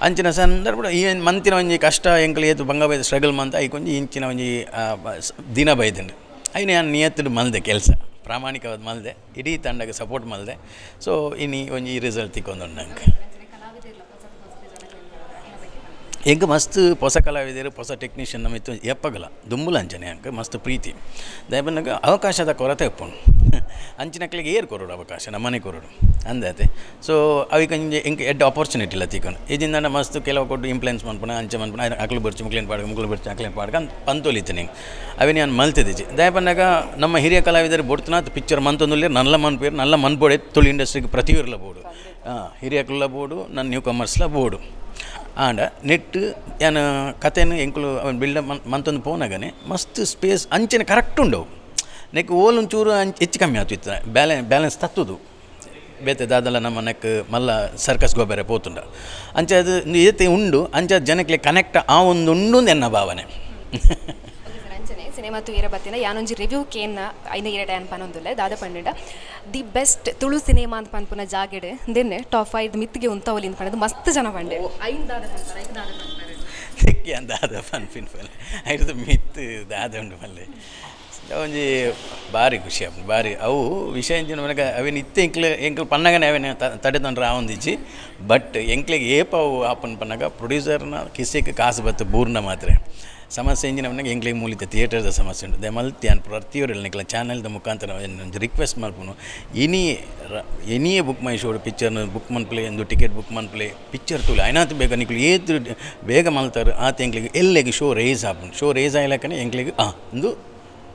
ಅಂಚಿನ ಸಂದರ್ಭ ಈ ಮಂತಿನ ಒಂಜಿ ಕಷ್ಟ ಎಂಕಲು ಏತು ಬಂಗ ಬೈದ ಸ್ಟ್ರಗಲ್ ಮಂತ ಐ ಕೊಂಚ ಇಂಚಿನ ಒಂಜಿ ದಿನ ಬೈದಂಡು ಐನ ನಾನು ನಿಯತ್ತುಡು ಮಲ್ದೆ ಕೆಲಸ ಪ್ರಾಮಾಣಿಕವಾದ ಮಲ್ದೆ ಇಡೀ ತಂಡಕ್ಕೆ ಸಪೋರ್ಟ್ ಮಲ್ದೆ ಸೊ ಇನಿ ಒಂಜಿ ರಿಸಲ್ಟ್ ತಿಕ್ಕೊಂದು ನಂಗೆ ಎಂಕ ಮಸ್ತ್ ಹೊಸ ಕಲಾವಿದರು ಹೊಸ ಟೆಕ್ನಿಷಿಯನ್ ನಮಿತ್ತು ಎಪ್ಪಗಲ ದುಂಬುಲ ಅಂಚನೆ ಅಂಕ ಮಸ್ತ್ ಪ್ರೀತಿ ದಯಪನ್ನಾಗ ಅವಕಾಶದ ಕೊರತೆ ಉಪ್ಪುಂಡು ಅಂಚಿನಕ್ಲಿಗೆ ಏರು ಕೊರೋಡು ಅವಕಾಶ ನಮ್ಮನೆ ಕೊರೋಡು ಅಂದತೆ ಸೊ ಅವಿಗೆ ಎಂಕ ಎಡ್ಡ ಆಪರ್ಚುನಿಟಿ ಇಲ್ಲ ತಿಕ್ಕೊಂಡು ಇದರಿಂದ ಮಸ್ತ್ ಕೆಲವು ಕೊಟ್ಟು ಇಂಪ್ಲೆನ್ಸ್ ಮನ್ಪುಣ ಅಂಚೆ ಮನ್ಪುಣ ಅಕ್ಲು ಬರ್ಚು ಮುಕ್ಲೇನು ಪಾಡ್ಕ ಮುಕ್ಳು ಬರ್ಚು ಅಕ್ಲೇನು ಪಾಡ್ಕ ಅಂತ ಪಂತೋಲಿತ್ತು ನಿಂಗೆ ಅವೇ ನಾನು ಮಲ್ತಿದ್ದೀಜಿ ದಯಪನ್ನಾಗ ನಮ್ಮ ಹಿರಿಯ ಕಲಾವಿದರು ಬೊಡ್ತನಾತ್ ಪಿಕ್ಚರ್ ಮಂತೊಂದುಲ್ಲೇ ನಲ್ಲ ಮನ್ಪೇರು ನಲ್ಲ ಮನ್ಬೋಡೆ ತುಳು ಇಂಡಸ್ಟ್ರಿಗೆ ಪ್ರತಿಯೊರ್ಲ ಬೋಡು ಹಿರಿಯಕ್ಲ ಬೋಡು ನನ್ನ ನ್ಯೂ ಕಮರ್ಸ್ಲ ಬೋಡು ಆಂಡ ನೆಟ್ ಏನು ಕಥೆನು ಎಂಕುಲು ಅವನು ಬಿಲ್ಡಪ್ ಮಂತೊಂದು ಪೋನಾಗನೆ ಮಸ್ತ್ ಸ್ಪೇಸ್ ಅಂಚೆನ ಕರೆಕ್ಟ್ ಉಂಡವು ನೆಕ್ ಓಲೊಂದು ಚೂರು ಹೆಚ್ಚು ಕಮ್ಮಿ ಆತಿತ್ತು ಬ್ಯಾಲೆನ್ಸ್ ತತ್ತುದು ಬೇತೆ ದಾದಲ್ಲ ನಮ್ಮ ನೆಕ್ ಮಲ್ಲ ಸರ್ಕಸ್ ಗೊಬ್ಬರ ಪೋತುಂಡ ಅಂಚೆ ಅದು ಏತೆ ಉಂಡು ಅಂಚೆ ಜನಕ್ಕೆ ಕನೆಕ್ಟ್ ಆ ಒಂದು ಉಂಡು ಎನ್ನ ಭಾವನೆ ಸಿನಿಮಾ ತೂಯರ ಬತ್ತಿನ ಯಾನೊಂಜಿ ರಿವ್ಯೂ ಕೇನ್ನ ಐನ ಇರಡ ಅನ್ ಪನೊಂದುಲ್ಲೆ ದಾದ ಪಂಡ ದಿ ಬೆಸ್ಟ್ ತುಳು ಸಿನಿಮಾ ಅಂತ ಪನ್ಪುನ ಜಾಗೆಡ್ ದೆನ್ನೆ ಟಾಪ್ 5 ಮಿತ್ತಿಗೆ ಉಂತವಲಿ ಅಂತ ಪಂಡದು ಮಸ್ತ್ ಜನ ಪಂಡೆ ಐನ್ ದಾದ ಪನ್ಪರ ಐಕ್ ದಾದ ಪನ್ಪರೆ ತೆಕ್ಕಿ ದಾದ ಪನ್ಪಿನ ಫಲೆ ಐದು ಮಿತ್ ದಾದ ಉಂಡು ಫಲೆ ಒಂಜಿ ಭಾರಿ ಖುಷಿ ಆಪು ಭಾರಿ ಅವು ವಿಷಯ ಎಂಚಿನ ಮನೆಗೆ ಅವೇನು ಇತ್ತೆ ಎಂಕ್ಲು ಪನ್ನಗನೆ ಅವೇನು ತಡೆತಂಡ್ರೆ ಆವೊಂದಿಚ್ಚಿ ಬಟ್ ಎಂಕ್ಲಿಗೆ ಏಪವು ಆಪನ್ ಪನ್ನಾಗ ಪ್ರೊಡ್ಯೂಸರ್ನ ಕಿಸೆಗೆ ಕಾಸು ಬತ್ತು ಬೂರ್ನ ಮಾತ್ರ ಸಮಸ್ಯೆ ಎಂಜಿನ ಮನೆಗೆ ಎಂಕ್ಲಿಗೆ ಮೂಲಕ ಥಿಯೇಟರ್ದ ಸಮಸ್ಯೆ ಉಂಟು ಮಲ್ತಿ ಅನ್ ಪ್ರತಿಯೊರೆಲ್ಲ ನಿಕ್ಲ ಚಾನಲ್ದ ಮುಖಾಂತರ ಒಂದು ರಿಕ್ವೆಸ್ಟ್ ಮಲ್ಪನು ಎನಿಯೇ ಬುಕ್ ಮೈ ಶೋಡು ಪಿಕ್ಚರ್ನ ಬುಕ್ ಮನ್ಪ್ಲೆ ಒಂದು ಟಿಕೆಟ್ ಬುಕ್ ಮನ್ಪ್ಲೆ ಪಿಕ್ಚರ್ ತುಳಿ ಐನಾತು ಬೇಗ ನಿಕ್ಲು ಏತು ಬೇಗ ಮಲ್ತಾರೆ ಆತ ಎಂಕ್ಲಿಗೆ ಎಲ್ಲೆಗೆ ಶೋ ರೇಸ್ ಆಪುನು ಶೋ ರೇಸ್ ಆಯ್ಲಕ್ಕನೆ ಎಂಕ್ಲಿಗೆ ಒಂದು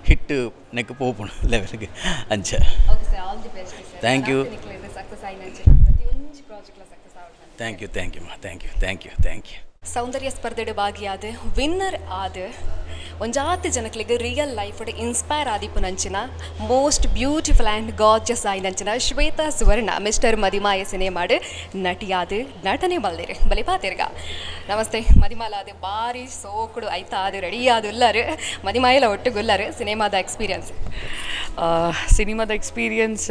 ಹಿಟ್ ನೆಕ್ ಪೋಪುನು ಲೆವೆಲ್ಗೆ ಅಂಚ ಥ್ಯಾಂಕ್ ಯು ಥ್ಯಾಂಕ್ ಯು ಸೌಂದರ್ಯ ಸ್ಪರ್ಧೆಡ್ ಭಾಗಿಯಾದ ವಿನ್ನರ್ ಆದ ಒಂಜಾತ್ ಜನಕ್ಲಿಗೆ ರಿಯಲ್ ಲೈಫ್ ಇನ್ಸ್ಪೈರ್ ಆದಿಪ್ಪುನಂಚಿನ ಮೋಸ್ಟ್ ಬ್ಯೂಟಿಫುಲ್ ಆ್ಯಂಡ್ ಗಾರ್ಜಸ್ ಆಯ್ನಂಚಿನ ಶ್ವೇತಾ ಸುವರ್ಣ ಮಿಸ್ಟರ್ ಮದಿಮಾಯ ಸಿನಿಮಾಡ್ ನಟಿಯಾದ ನಟನೆ ಬಲ್ದಿರು ಬಲಿ ಪಾತಿರ್ಗ ನಮಸ್ತೆ ಮದಿಮಾಲಾದ ಭಾರಿ ಸೋಕುಡು ಆಯ್ತಾ ಅದು ರೆಡಿ ಆದುಲ್ಲರು ಮದಿಮಾಯಲ ಒಟ್ಟುಗುಲ್ಲರು ಸಿನಿಮಾದ ಎಕ್ಸ್ಪೀರಿಯನ್ಸ್ ಸಿನಿಮಾದ ಎಕ್ಸ್ಪೀರಿಯನ್ಸ್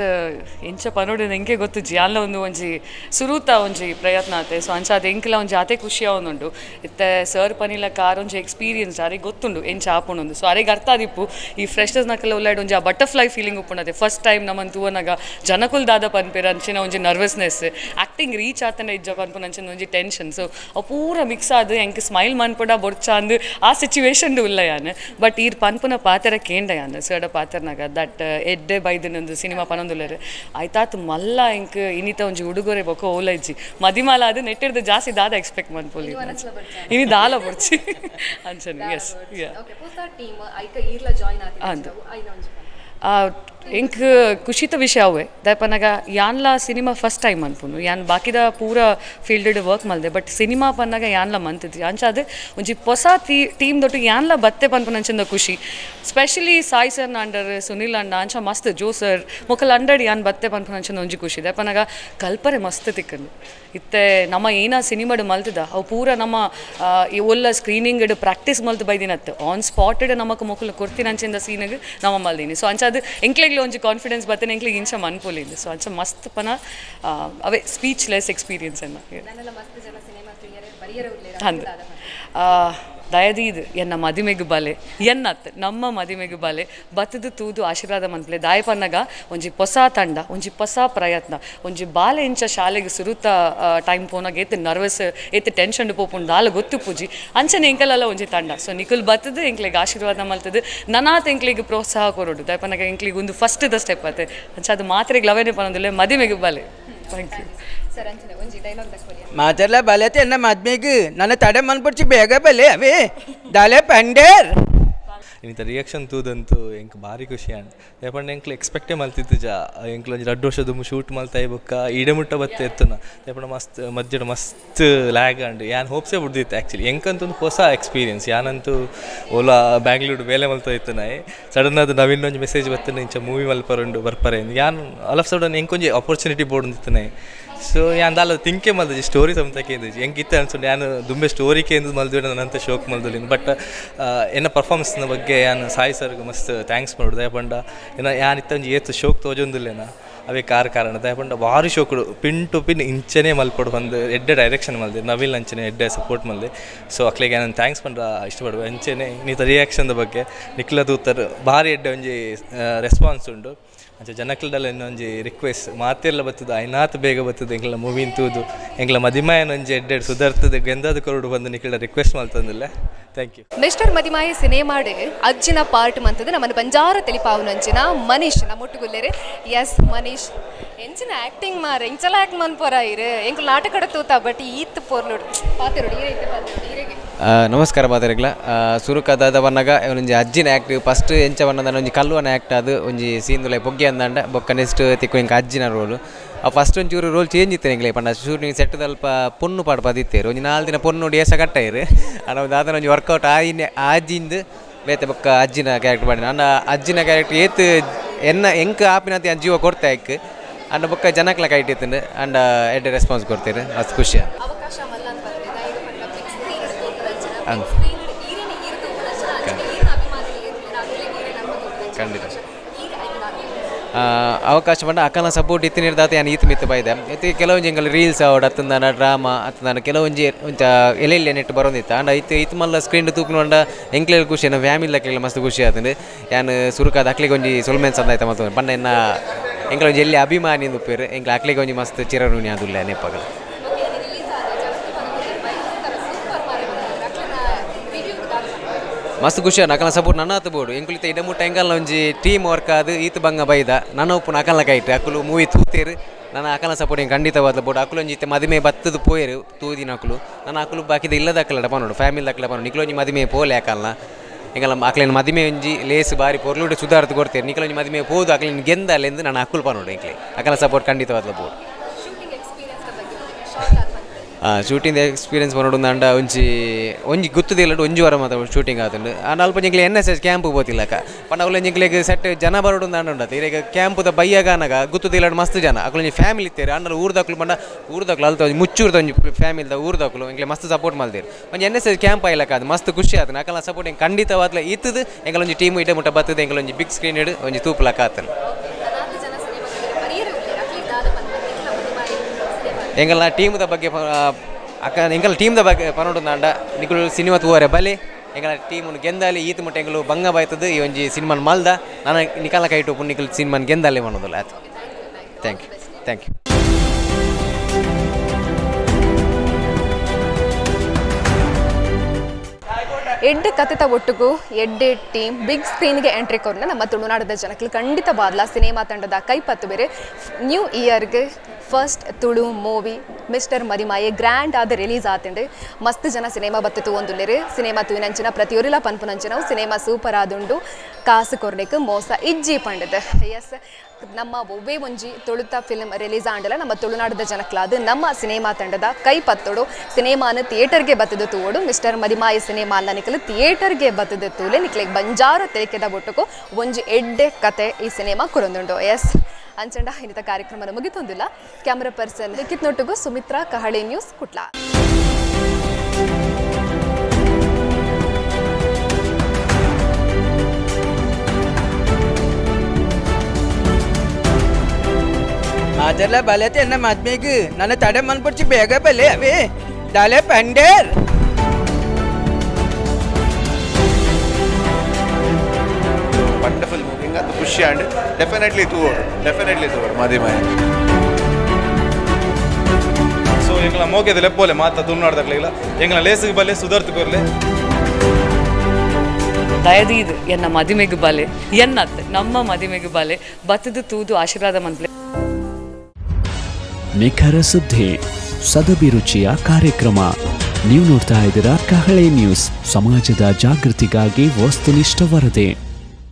ಎಂಚ ಪನೋಡು ಎಂಕೆ ಗೊತ್ತು ಜಾಲ ಒಂದು ಒಂಜಿ ಸುರೂತ ಒಂಜಿ ಪ್ರಯತ್ನ ಆತೆ ಸೊ ಅಂಚ ಅದು ಎಂಕಲ ಒಂಜಿ ಆತೆ ಖುಷಿ ಅವನುಂಡು ಇತ್ತೆ ಸರ್ ಪನಿಲ ಕಾರ್ ಒಂಜಿ ಎಕ್ಸ್ಪೀರಿಯನ್ಸ್ ಅರಿಗೆ ಗೊತ್ತುಂಡು ಎಂಚ ಆಪುಂಡು ಸೊ ಅರಿಗೆ ಅರ್ಥ ಆದಿಪ್ಪು ಈ ಫ್ರೆಶರ್ಸ್ ನಕಲ್ಲ ಉಳ್ಳಾಡು ಒಂಜಿ ಆ ಬಟರ್ಫ್ಲೈ ಫೀಲಿಂಗ್ ಉಪ್ಪುಂಡದೆ ಫಸ್ಟ್ ಟೈಮ್ ನಮ್ಮನ್ನು ತೂವನಾಗ ಜನಕುಲ್ ದಾದ ಪನ್ಪೇರ ಅಂಚಿನ ಒಂಜಿ ನರ್ವಸ್ನೆಸ್ ಆ್ಯಕ್ಟಿಂಗ್ ರೀಚ್ ಆತನ ಇಜ್ಜ ಪನ್ಪುನ ಅಂಚಿನ ಒಂಜಿ ಟೆನ್ಷನ್ ಸೊ ಅವು ಪೂರ ಮಿಕ್ಸ್ ಆದು ಎಂಕ್ ಸ್ಮೈಲ್ ಮನ್ಪುಡ ಬೊಡ್ಚ ಅಂದು ಆ ಸಿಚುವೇಶನ್ ಇಲ್ಲ ಯಾನು ಬಟ್ ಈರ್ ಪನ್ಪುನ ಪಾತ್ರ ಕೇಂಡ ಯಾನು ಸರ್ಡ ಪಾತ್ರನಾಗ ದಟ್ ಎಡ್ಡೆ ಬೈದನೊಂದು ಸಿನಿಮಾ ಪನೊಂದುಲ್ಲೆರ್ ಆಯ್ತಾತು ಮಲ್ಲ ಇಂಕ್ ಇನ್ನಿತ ಒಂಜಿ ಉಡುಗೊರೆ ಬೊಕ ಓಲೈಜಿ ಮದಿಮಾಲ ಅದು ನೆಟ್ಟಿರ್ದು ಜಾಸ್ತಿ ದಾದ ಎಕ್ಸ್ಪೆಕ್ಟ್ ಮನ್ಪೊಲಿ ಇನಿ ದಾಲ ಬೊಡ್ಚಿ ಅಂಚನೆ ಎಸ್ ಇಂಕ್ ಖುಷಿತ ವಿಷಯ ಅವೇ ದಯಪನಾಗ ಯಾನ್ಲ ಸಿನಿಮಾ ಫಸ್ಟ್ ಟೈಮ್ ಅನ್ಪುನು ಯಾನ್ ಬಾಕಿದ ಪೂರ ಫೀಲ್ಡ್ ವರ್ಕ್ ಮಲ್ದೆ ಬಟ್ ಸಿನಿಮಾ ಪನ್ನಾಗ ಯಾನ್ಲ ಮಂತಿದ್ವಿ ಅಂಚ ಅದು ಒಂಜಿ ಹೊಸ ಟೀಮ್ ದೊಟ್ಟು ಯಾನ್ಲ ಬತ್ತೆ ಪನ್ಪುನ ಅಂಚಿಂದ ಖುಷಿ ಸ್ಪೆಷಲಿ ಸಾಯಿ ಸರ್ನ ಅಂಡರ್ ಸುನಿಲ್ ಅಣ್ಣ ಅಂಚ ಮಸ್ತ್ ಜೋ ಸರ್ ಮೊಕಲ್ ಅಂಡರ್ ಯಾನ್ ಬತ್ತೆ ಪನ್ಪುನ ಅಂಚಿಂದ ಒಂಜಿ ಖುಷಿ ದಯಪನಾಗ ಕಲ್ಪರೆ ಮಸ್ತ್ ತಿಕ್ಕಂಡು ಇತ್ತೆ ನಮ್ಮ ಏನ ಸಿನಿಮಾಡ್ ಮಲ್ತಿದ ಅವು ಪೂರ ನಮ್ಮ ಒಲ್ಲ ಸ್ಕ್ರೀನಿಂಗ್ ಪ್ರಾಕ್ಟೀಸ್ ಮಲ್ತು ಬೈದಿನತ್ತು ಆನ್ ಸ್ಪಾಟೆಡ್ ನಮಕ್ ಮೊಕಲ್ ಕೊಡ್ತೀನಿ ಅಂಚಿಂದ ಸೀನಿಗೆ ನಮ್ಮ ಮಲ್ದೀನಿ ಸೊ ಅಂಚ ಅದು ಎಂಕ್ಲೆಗ್ಲಿ ಒಂಜಿ ಕಾನ್ಫಿಡೆನ್ಸ್ ಬತ್ತೆ ಎಂಕ್ಲಿಗೆ ಇಂಚ ಮನ್ಪೊಲಿಂದು ಸೊ ಅಂಚ ಮಸ್ತ್ ಪನ ಅವೇ ಸ್ಪೀಚ್ಲೆಸ್ ಎಕ್ಸ್ಪೀರಿಯನ್ಸ್ ಅನ್ನ ಅಂದು ದಯದೀದು ಎನ್ನ ಮದಿಮೆಗು ಬಲೆ ಎನ್ನತ್ ನಮ್ಮ ಮದಿಮೆಗು ಬಲೆ ಬತ್ತದು ತೂದು ಆಶೀರ್ವಾದ ಮನ್ಪಲೆ ದಾಯ ಪನ್ನಗ ಒಂಜಿ ಹೊಸ ತಂಡ ಒಂಜಿ ಹೊಸ ಪ್ರಯತ್ನ ಒಂಜಿ ಬಾಲೆ ಇಂಚ ಶಾಲೆಗೆ ಸುರುತ್ತ ಟೈಮ್ ಪೋನಾಗ ಏತು ನರ್ವಸ್ ಏತು ಟೆನ್ಷನ್ ಪೋಪುಂಡು ದಾಲ ಗೊತ್ತು ಪೂಜಿ ಅಂಚನೆ ಎಂಕಲೆಲ್ಲ ಒಂಜಿ ತಂಡ ಸೊ ನಿಕುಲ್ ಬತ್ತದು ಎಂಕ್ಲಿಗೆ ಆಶೀರ್ವಾದ ಮಲ್ತದು ನನಾತ್ ಎಂಕ್ಲಿಗೆ ಪ್ರೋತ್ಸಾಹ ಕೊರೋಡು ದಾಯ ಪನ್ನಗ ಎಂಕ್ಲಿಗೆ ಒಂದು ಫಸ್ಟ್ ದ ಸ್ಟೆಪ್ ಆತೆ ಅಂಚ ಅದು ಮಾತ್ರೆಗೆ ಲವೇನೆ ಪನ್ನೊಂದಿಲ್ಲ ಮದಿಮೆಗು ಬಲೆ ಥ್ಯಾಂಕ್ ಯು ಮಾತೆಲ್ಲ ಬಲತೆ ಎನ್ನ ಮದ್ಮೆಗೆ ನನ್ನ ತಡೆ ಮನ್ಪಡ್ಚಿ ಬೇಗ ಬಲೆ ಅವೇ ದಾಲೆ ಪಂಡೇರ್ ಇಂಥ ರಿಯಾಕ್ಷನ್ ತೂದಂತೂ ಎಂಕ್ ಭಾರಿ ಖುಷಿ ಅಂಡ್ ಯಾಪಂಡ ಎಂಕ್ಲು ಎಕ್ಸ್ಪೆಕ್ಟೇ ಮಲ್ತಿತ್ತು ಎಂಕ್ಲು ಒಂಜಿ 2 ವರ್ಷದ ಶೂಟ್ ಮಲ್ತಾಯಿ ಬೊಕ್ಕ ಈಡೆ ಮುಟ್ಟ ಬತ್ತೆ ಎತ್ತನ ಯಾಪಂಡ ಮಸ್ತ್ ಮಧ್ಯದ ಮಸ್ತ್ ಲ್ಯಾಗ್ ಅಂಡ್ ಯಾನ್ ಹೋಪ್ಸೇ ಬಿಡ್ದಿತ್ತು ಆ್ಯಕ್ಚುಲಿ ಎಂಕಂತೂ ಒಂದು ಹೊಸ ಎಕ್ಸ್ಪೀರಿಯನ್ಸ್ ಯಾನಂತೂ ಓಲಾ ಬ್ಯಾಂಗ್ಳೂರು ಬೇಲೆ ಮಲ್ತಾ ಇತ್ತು ನಾಯಿ ಸಡನ್ ಅದು ನವೀನೊಂದು ಮೆಸೇಜ್ ಬರ್ತನೆ ಇಂಚ ಮೂವಿ ಮಲ್ಪರಂಡು ಬರ್ಪರೆ ಯಾನ್ ಆಲ್ ಆಫ್ ಸಡನ್ ಎಂಕೊಂಜಿ ಅಪರ್ಚುನಿಟಿ ಬೋರ್ಡ್ ನಾಯಿ ಸೊ ಯಾನ್ ದಾಲ ತಿಂಕೆ ಮಲ್ದಿ ಸ್ಟೋರಿ ಸಮತಕ್ಕೆ ಹೆಂಗಿತ್ತು ಅನ್ಸೊಂಡು ಯಾನು ದುಂಬೆ ಸ್ಟೋರಿಕೆ ಎಂದು ಮಲ್ದಿಡ ನನ್ನಂತ ಶೋಕ್ ಮಲ್ದಲಿನ ಬಟ್ ಎನ್ನ ಪರ್ಫಾರ್ಮೆನ್ಸ್ನ ಬಗ್ಗೆ ಯಾನು ಸಾಯಿ ಸರ್ಗೆ ಮಸ್ತ್ ಥ್ಯಾಂಕ್ಸ್ ಮಾಡೋದು ಯಾಪಂಡ ಏನ ಯಾನಿತ್ತ ಒಂಜಿ ಏತು ಶೋಕ್ ತೋಜೊಂದಿಲ್ಲೇನ ಅವೇ ಕಾರಣ ಯಾಪಂಡ ಭಾರಿ ಶೋಕುಡು ಪಿನ್ ಟು ಪಿನ್ ಇಂಚನೆ ಮಲ್ಪಡು ಬಂದು ಎಡ್ಡೆ ಡೈರೆಕ್ಷನ್ ಮಲ್ದೆ ನವಿಲ್ ಅಂಚನೆ ಎಡ್ಡೆ ಸಪೋರ್ಟ್ ಮಲ್ದೆ ಸೊ ಅಕ್ಲಿಗೆ ನಾನು ಥ್ಯಾಂಕ್ಸ್ ಪಂಡ್ರ ಇಷ್ಟಪಡುವ ಅಂಚನೆ ನೀತ ರಿಯಾಕ್ಷನ್ದ ಬಗ್ಗೆ ನಿಖಿಲ ದೂತರ್ ಭಾರಿ ಎಡ್ಡೆ ಒಂಜಿ ರೆಸ್ಪಾನ್ಸ್ ಉಂಡು ಅಂಚೆ ಜನಕ್ಲದಲ್ಲ ಇನ್ನೊಂಜಿ ರಿಕ್ವೆಸ್ಟ್ ಮಾತೆಲ್ಲ ಬರ್ತದೆ ಐನಾತ್ ಬೇಗ ಬರ್ತದೆ ಎಂಗ್ಲ ಮೂವಿನ್ ತೂದು ಎಂಗ್ಲ ಮದಿಮಾಯನ ಒಂಜಿ ಎಡ್ಡೆಡ್ ಸುಧಾರ್ತದೆ ಗೆಂದಾದ ಕೊರಡು ಬಂದು ನಿಖಿಲ ರಿಕ್ವೆಸ್ಟ್ ಮಾಡ್ತಂದಿಲ್ಲ ಥ್ಯಾಂಕ್ ಯು ಮಿಸ್ಟರ್ ಮದಿಮಾಯಿ ಸಿನಿಮಾಡ್ ಅಜ್ಜಿನ ಪಾರ್ಟ್ ಮಂತದ ನಮ್ಮನ್ನು ಬಂಜಾರ ತೆಲಿಪಾವನಂಚಿನ ಮನೀಶ್ ನಮ್ಮೊಟ್ಟುಗುಲ್ಲೇರೆ ಎಸ್ ಮನೀಶ್ ಎಂಚಿನ ಆ್ಯಕ್ಟಿಂಗ್ ಮಾರ ಎಂಚಲ ಆ್ಯಕ್ಟ್ ಮನ್ಪೋರ ಇರು ಎಂಕು ನಾಟಕ ತೂತ ಬಟ್ ಈತ್ ಪೋರ್ಲೋಡು ಪಾತಿರೋಡು ಈರೆಗೆ ನಮಸ್ಕಾರ ಮಾತಾಡಿಗ್ಲ ಸುರುಕದಾದ ಬನ್ನಗ ಒಂಜಿ ಅಜ್ಜಿನ ಆ್ಯಕ್ಟ್ ಫಸ್ಟ್ ಎಂಚ ಬನ್ನದ ಒಂಜಿ ಕಲ್ಲುವನ ಆ್ಯಕ್ಟ್ ಅದು ಒಂಜಿ ಸೀನ್ದುಲೆ ಪೊಗ್ಗೆ ಅಂದಂಡ ಬೊಕ್ಕ ನೆಕ್ಸ್ಟ್ ತಿಕ್ಕು ಎಂಕ ಅಜ್ಜಿನ ರೋಲು ಆ ಫಸ್ಟ್ ಒಂಚೂರು ರೋಲ್ ಚೇಂಜ್ ಇತ್ತು ಎಂಗ್ಲೆ ಪಂಡ ಶೂಟಿಂಗ್ ಸೆಟ್ ಅಲ್ಪ ಪೊನ್ನು ಪಾಡು ಪದಿತ್ತೇರು ಒಂಜಿ 4 ದಿನ ಪೊನ್ನು ನೋಡಿ ಏಸ ಕಟ್ಟಾಯಿರು ಅನ್ನ ಒಂದು ಆತನ ಒಂಜಿ ವರ್ಕೌಟ್ ಆಜಿಂದು ಬೇತೆ ಬೊಕ್ಕ ಅಜ್ಜಿನ ಕ್ಯಾರೆಕ್ಟರ್ ಮಾಡಿ ನನ್ನ ಅಜ್ಜಿನ ಕ್ಯಾರೆಕ್ಟರ್ ಏತ್ ಎಂಕ ಆಪಿನಂತ ಜೀವ ಕೊಡ್ತಾ ಇಕ್ ಅಂಡ ಬೊಕ್ಕ ಜನಕ್ಲ ಕೈಟ್ ಇತ್ತು ಅಂಡ ಎಡ್ಡೆ ರೆಸ್ಪಾನ್ಸ್ ಕೊಡ್ತೀರಿ ಅಷ್ಟು ಖುಷಿ ಖಂಡಿತ ಅವಕಾಶ ಪಂಡ ಅಕ್ಕನ ಸಪೋರ್ಟ್ ಇತ್ತು ನಿರ್ದಾತ ಯಾನು ಈತ್ ಮಿತ್ತು ಬೈದೆ ಇತ್ತು ಕೆಲವೊಂಜಿ ಎಂಗಲ್ ರೀಲ್ಸ್ ಅವಡ್ ಹತ್ತಂದಾನ ಡ್ರಾಮಾ ಹತ್ತಂದಾನ ಕೆಲವೊಂಜಿ ಒಂಚ ಎಲ್ಲೆಲ್ಲಿ ನೆಟ್ಟು ಬರೋದಿತ್ತು ಅಂಡ ಇತ್ತು ಮಲ್ಲ ಸ್ಕ್ರೀನ್ ತೂಕೊಂಡ ಎಂಕ್ಲೆಲ್ ಖುಷಿ ನಮ್ಮ ಫ್ಯಾಮಿಲಿ ಮಸ್ತ್ ಖುಷಿ ಆತಂದು ಯಾನು ಸುರುಕಾದ ಅಕ್ಲಿಗೆ ಒಂಜಿ ಸೊಲ್ಮೆನ್ಸ್ ಅಂದಾಯ್ತ ಮತ್ತು ಪಂಡ ಎನ್ನ ಎಂಕ್ಲೊಂಜಿ ಎಲ್ಲಿ ಅಭಿಮಾನಿ ಉಪ್ಪೇರು ಎಂಕ್ಲ ಅಕ್ಲಿಗೆ ಒಂಜಿ ಮಸ್ತ್ ಚಿರಋಣಿ ಅದುಲ್ಲ ನೆಪ್ಪಗಳು ಮಸ್ತ್ ಖುಷಿ ನಕಲ ಸಪೋರ್ಟ್ ನನ್ನ ಹತ್ತು ಬೋಡು ಎಂಕುಲಿತ ಇಡಮುಟ್ಟ ಎಂಕಲ್ನ ಒಂಜಿ ಟೀಮ್ ವರ್ಕ್ ಅದು ಈತ ಬಂಗ ಬೈದ ನನ್ನ ಉಪ್ಪು ನಕಲ್ನ ಕೈಟ್ ಅಕ್ಕಲು ಮೂವಿ ತೂತೇರು ನನ್ನ ಅಕಲ್ನ ಸಪೋರ್ಟ್ ಹೆಂಗೆ ಖಂಡಿತವಾದ ಬೋಡು ಅಕ್ಕಲು ಒಂಜಿ ಮದಿಮೆ ಬತ್ತದು ಪೋಯರು ತೂದಿನ ಅಕ್ಕಲು ನನ್ನ ಅಕ್ಕಲು ಬಾಕಿದ ಇಲ್ಲದ ಅಕ್ಕಲಡ ಪನೋಡು ಫ್ಯಾಮಿಲಿ ಅಕ್ಕಲ ಪನೋಡು ನಿಕ್ಲೊಂಜಿ ಮದಿಮೆ ಪೋಲೆ ಅಕಲ್ನ ಎಂಗಲ ಅಕ್ಲೇನು ಮದಿಮೆ ಒಂಜಿ ಲೇಸ್ ಬಾರಿ ಪೊರ್ಲುಡೆ ಸುಧಾರ್ದು ಕೊಡ್ತೇವೆ ನಿಕ್ಲೊಂಜಿ ಮದಿಮೆ ಪೋದು ಅಕ್ಲೇನು ಗೆಂದಲೆಂದು ನನ್ನ ಅಕ್ಕಲು ಪನೋಡು ಎಂಕ್ಲೆ ಅಕಲ ಸಪೋರ್ಟ್ ಖಂಡಿತವಾದ ಬೋಡು ಶೂಟಿಂಗ್ ಎಕ್ಸ್ಪೀರಿಯನ್ಸ್ ಪನೋಡು ಅಂಡ ಒಂಜಿ ಗುತ್ತದಿಲ್ಲ ಒಂಜಿ ವಾರ ಮಾತ್ರ ಶೂಟಿಂಗ್ ಆತುಂಡು ಆಂಡ ಅಲ್ಪ ಎಂಕ್ಲೆ NSS ಕ್ಯಾಂಪ್ ಪೋತಿಲ್ಲಕ ಪಂಡ ಅವಳು ಎಂಕ್ಲೆಗ್ ಸೆಟ್ ಜನ ಬರೋಡು ಅಂಡ ಉಂಡತ ಈಗ ಕ್ಯಾಂಪುದ ಬಯ್ಯಗಾನಗ ಗುತ್ತದಿಲ್ಲ ಮಸ್ತ್ ಜನ ಅಕ್ಲೊಂಜಿ ಫ್ಯಾಮಿಲಿ ಇತ್ತೇರು ಅಂಡ ಊರ್ದಕ್ಲು ಪಂಡ ಊರ್ದಕ್ಲು ಅಲ್ತ ಒಂಜಿ ಮುಚ್ಚೂರ್ದ ಒಂಜಿ ಫ್ಯಾಮಿಲಿದ ಊರ್ದಕ್ಲು ಎಂಕ್ಲೆ ಮಸ್ತ್ ಸಪೋರ್ಟ್ ಮಲ್ದೇರು ಒಂಜಿ NSS ಕ್ಯಾಂಪ್ ಆಯ್ಲಕ ಅದು ಮಸ್ತ್ ಖುಷಿ ಆತನ ಅಕಲ ಸಪೋರ್ಟ್ ಹೆಂಗೆ ಖಂಡಿತವಾದ್ಲ ಇತ್ತದು ಎಂಗಳೊಂಜಿ ಟೀಮ್ ಇಡೆ ಮುಟ್ಟ ಬರ್ತದೆ ಎಂಗಳೊಂಜಿ ಬಿಗ್ ಸ್ಕ್ರೀನ್ ಇಡು ಒಂಜಿ ತೂಪ್ಲಕ ಆತನು ಎಂಗಲ್ನ ಟೀಮ್ದ ಬಗ್ಗೆ ಅಕ್ಕ ಎಂಗಲ್ ಟೀಮ್ದ ಬಗ್ಗೆ ಪನೋಡು ಅಂಡ ನಿಕುಲು ಸಿನಿಮಾ ತೂವರೆ ಬಲೆ ಎಂಗಲ ಟೀಮನ್ನು ಗೆಂದಾಲಿ ಈತ ಮುಟ್ಟ ಎಂಗಲು ಬಂಗ ಬಾಯ್ತದು ಈ ಒಂಜಿ ಸಿನಿಮಾನ್ ಮಲ್ದ ನಾನು ನಿಕಲ್ನ ಕೈಟು ಉಪ್ಪು ನಿಕಲ್ ಸಿನಿಮಾನ್ ಗೆಂದಾಲೆ ಮಾಡೋದಿಲ್ಲ ಆಯ್ತು ಥ್ಯಾಂಕ್ ಯು ಎಡ್ಡೆ ಕಥೆತ ಒಟ್ಟಿಗೂ ಎಡ್ಡೆ ಟೀಮ್ ಬಿಗ್ ಸ್ಕ್ರೀನ್ಗೆ ಎಂಟ್ರಿ ಕೊರನ ನಮ್ಮ ತುಳುನಾಡದ ಜನಕ್ಕೆ ಖಂಡಿತ ಬಾದ್ಲ ಸಿನಿಮಾ ತಂಡದ ಕೈಪತ್ತು ಬೇರೆ ನ್ಯೂ ಇಯರ್ಗೆ first Tulu movie mister Madimaye grand ಆದ ರಿಲೀಸ್ ಆತಂಡು ಮಸ್ತ್ ಜನ ಸಿನಿಮಾ ಬತ್ತಿತ್ತು ಒಂದುಲ್ಲೇರು ಸಿನಿಮಾ ತೂನಂಚಿನ ಪ್ರತಿಯೊರಿಲ ಪನ್ಪುನಂಚಿನವು ಸಿನಿಮಾ ಸೂಪರ್ ಆದುಂಡು ಕಾಸು ಕೊರ್ಲಿಕ್ಕೆ ಮೋಸ ಇಜ್ಜಿ ಪಂಡದ ಎಸ್ ನಮ್ಮ ಒಬ್ಬೇ ಒಂಜಿ ತುಳುತ ಫಿಲ್ಮ್ ರಿಲೀಸ್ ಆಂಡಲ ನಮ್ಮ ತುಳುನಾಡದ ಜನಕ್ಲಾದ ನಮ್ಮ ಸಿನಿಮಾ ತಂಡದ ಕೈಪತ್ತೋಡು ಸಿನಿಮಾನ ಥಿಯೇಟರ್ಗೆ ಬತ್ತದ ತೂಡು ಮಿಸ್ಟರ್ ಮದಿಮಾಯಿ ಸಿನಿಮಾನ ನಿಖಲು ಥಿಯೇಟರ್ಗೆ ಬತ್ತದ ತೂಲೆ ನಿಖಲಿಗೆ ಬಂಜಾರ ತೆರೆಕೆದ ಬೊಟ್ಟುಕು ಒಂಜಿ ಎಡ್ಡೆ ಕತೆ ಈ ಸಿನಿಮಾ ಕುರೊಂದುಂಡು ಎಸ್ ಅಂಚಂಡ ಇನ್ನಿತ ಕಾರ್ಯಕ್ರಮ ಮುಗಿತೊಂದಿಲ್ಲ ಕ್ಯಾಮ್ರಾ ಪರ್ಸನ್ ಲಿಖಿತ್ ನೊಟ್ಟಿಗೂ ಸುಮಿತ್ರಾ ಕಹಳೆ ನ್ಯೂಸ್ ಕುಟ್ಲ ಅದೆಲ್ಲ ಬಲತೆ ಎನ್ನ ಮದ್ಮೆಗೆ ನನ್ನ ತಡೆ ಮನ್ಪಡ್ಚಿ ಬೇಗ ಬಲೆ ಅವೇ ದಾಲೆ ಪಂಡೇರ್ ವಂಡರ್ಫುಲ್ ಮೂವಿ ಹಿಂಗಂತ ಖುಷಿ ಆ್ಯಂಡ್ ಡೆಫಿನೆಟ್ಲಿ ತೂವರ್ ಮದಿಮಾಯ ಸೊ ಎಂಗ್ಲ ಮೋಗೆದ ಲೆಪ್ಪೋಲೆ ಮಾತ ತುಳುನಾಡ್ದಾಗ್ಲಿಲ್ಲ ಎಂಗ್ಲ ಲೇಸಿಗೆ ಬಲ್ಲೆ ಸುಧಾರ್ತು ಕೊರ್ಲೆ ದಯದೀದು ಎನ್ನ ಮದಿಮೆಗೆ ಬಲೆ ಎನ್ನತ್ ನಮ್ಮ ಮದಿಮೆಗೆ ಬಲೆ ಬತ್ತದು ತೂದು ಆಶೀರ್ವಾದ ಮನ್ಪ್ಲೆ ನಿಖರ ಸುದ್ದಿ, ಸದಭಿರುಚಿಯ ಕಾರ್ಯಕ್ರಮ. ನೀವು ನೋಡ್ತಾ ಇದ್ದೀರಾ ಕಹಳೆ ನ್ಯೂಸ್, ಸಮಾಜದ ಜಾಗೃತಿಗಾಗಿ ವಸ್ತುನಿಷ್ಠ ವರದಿ.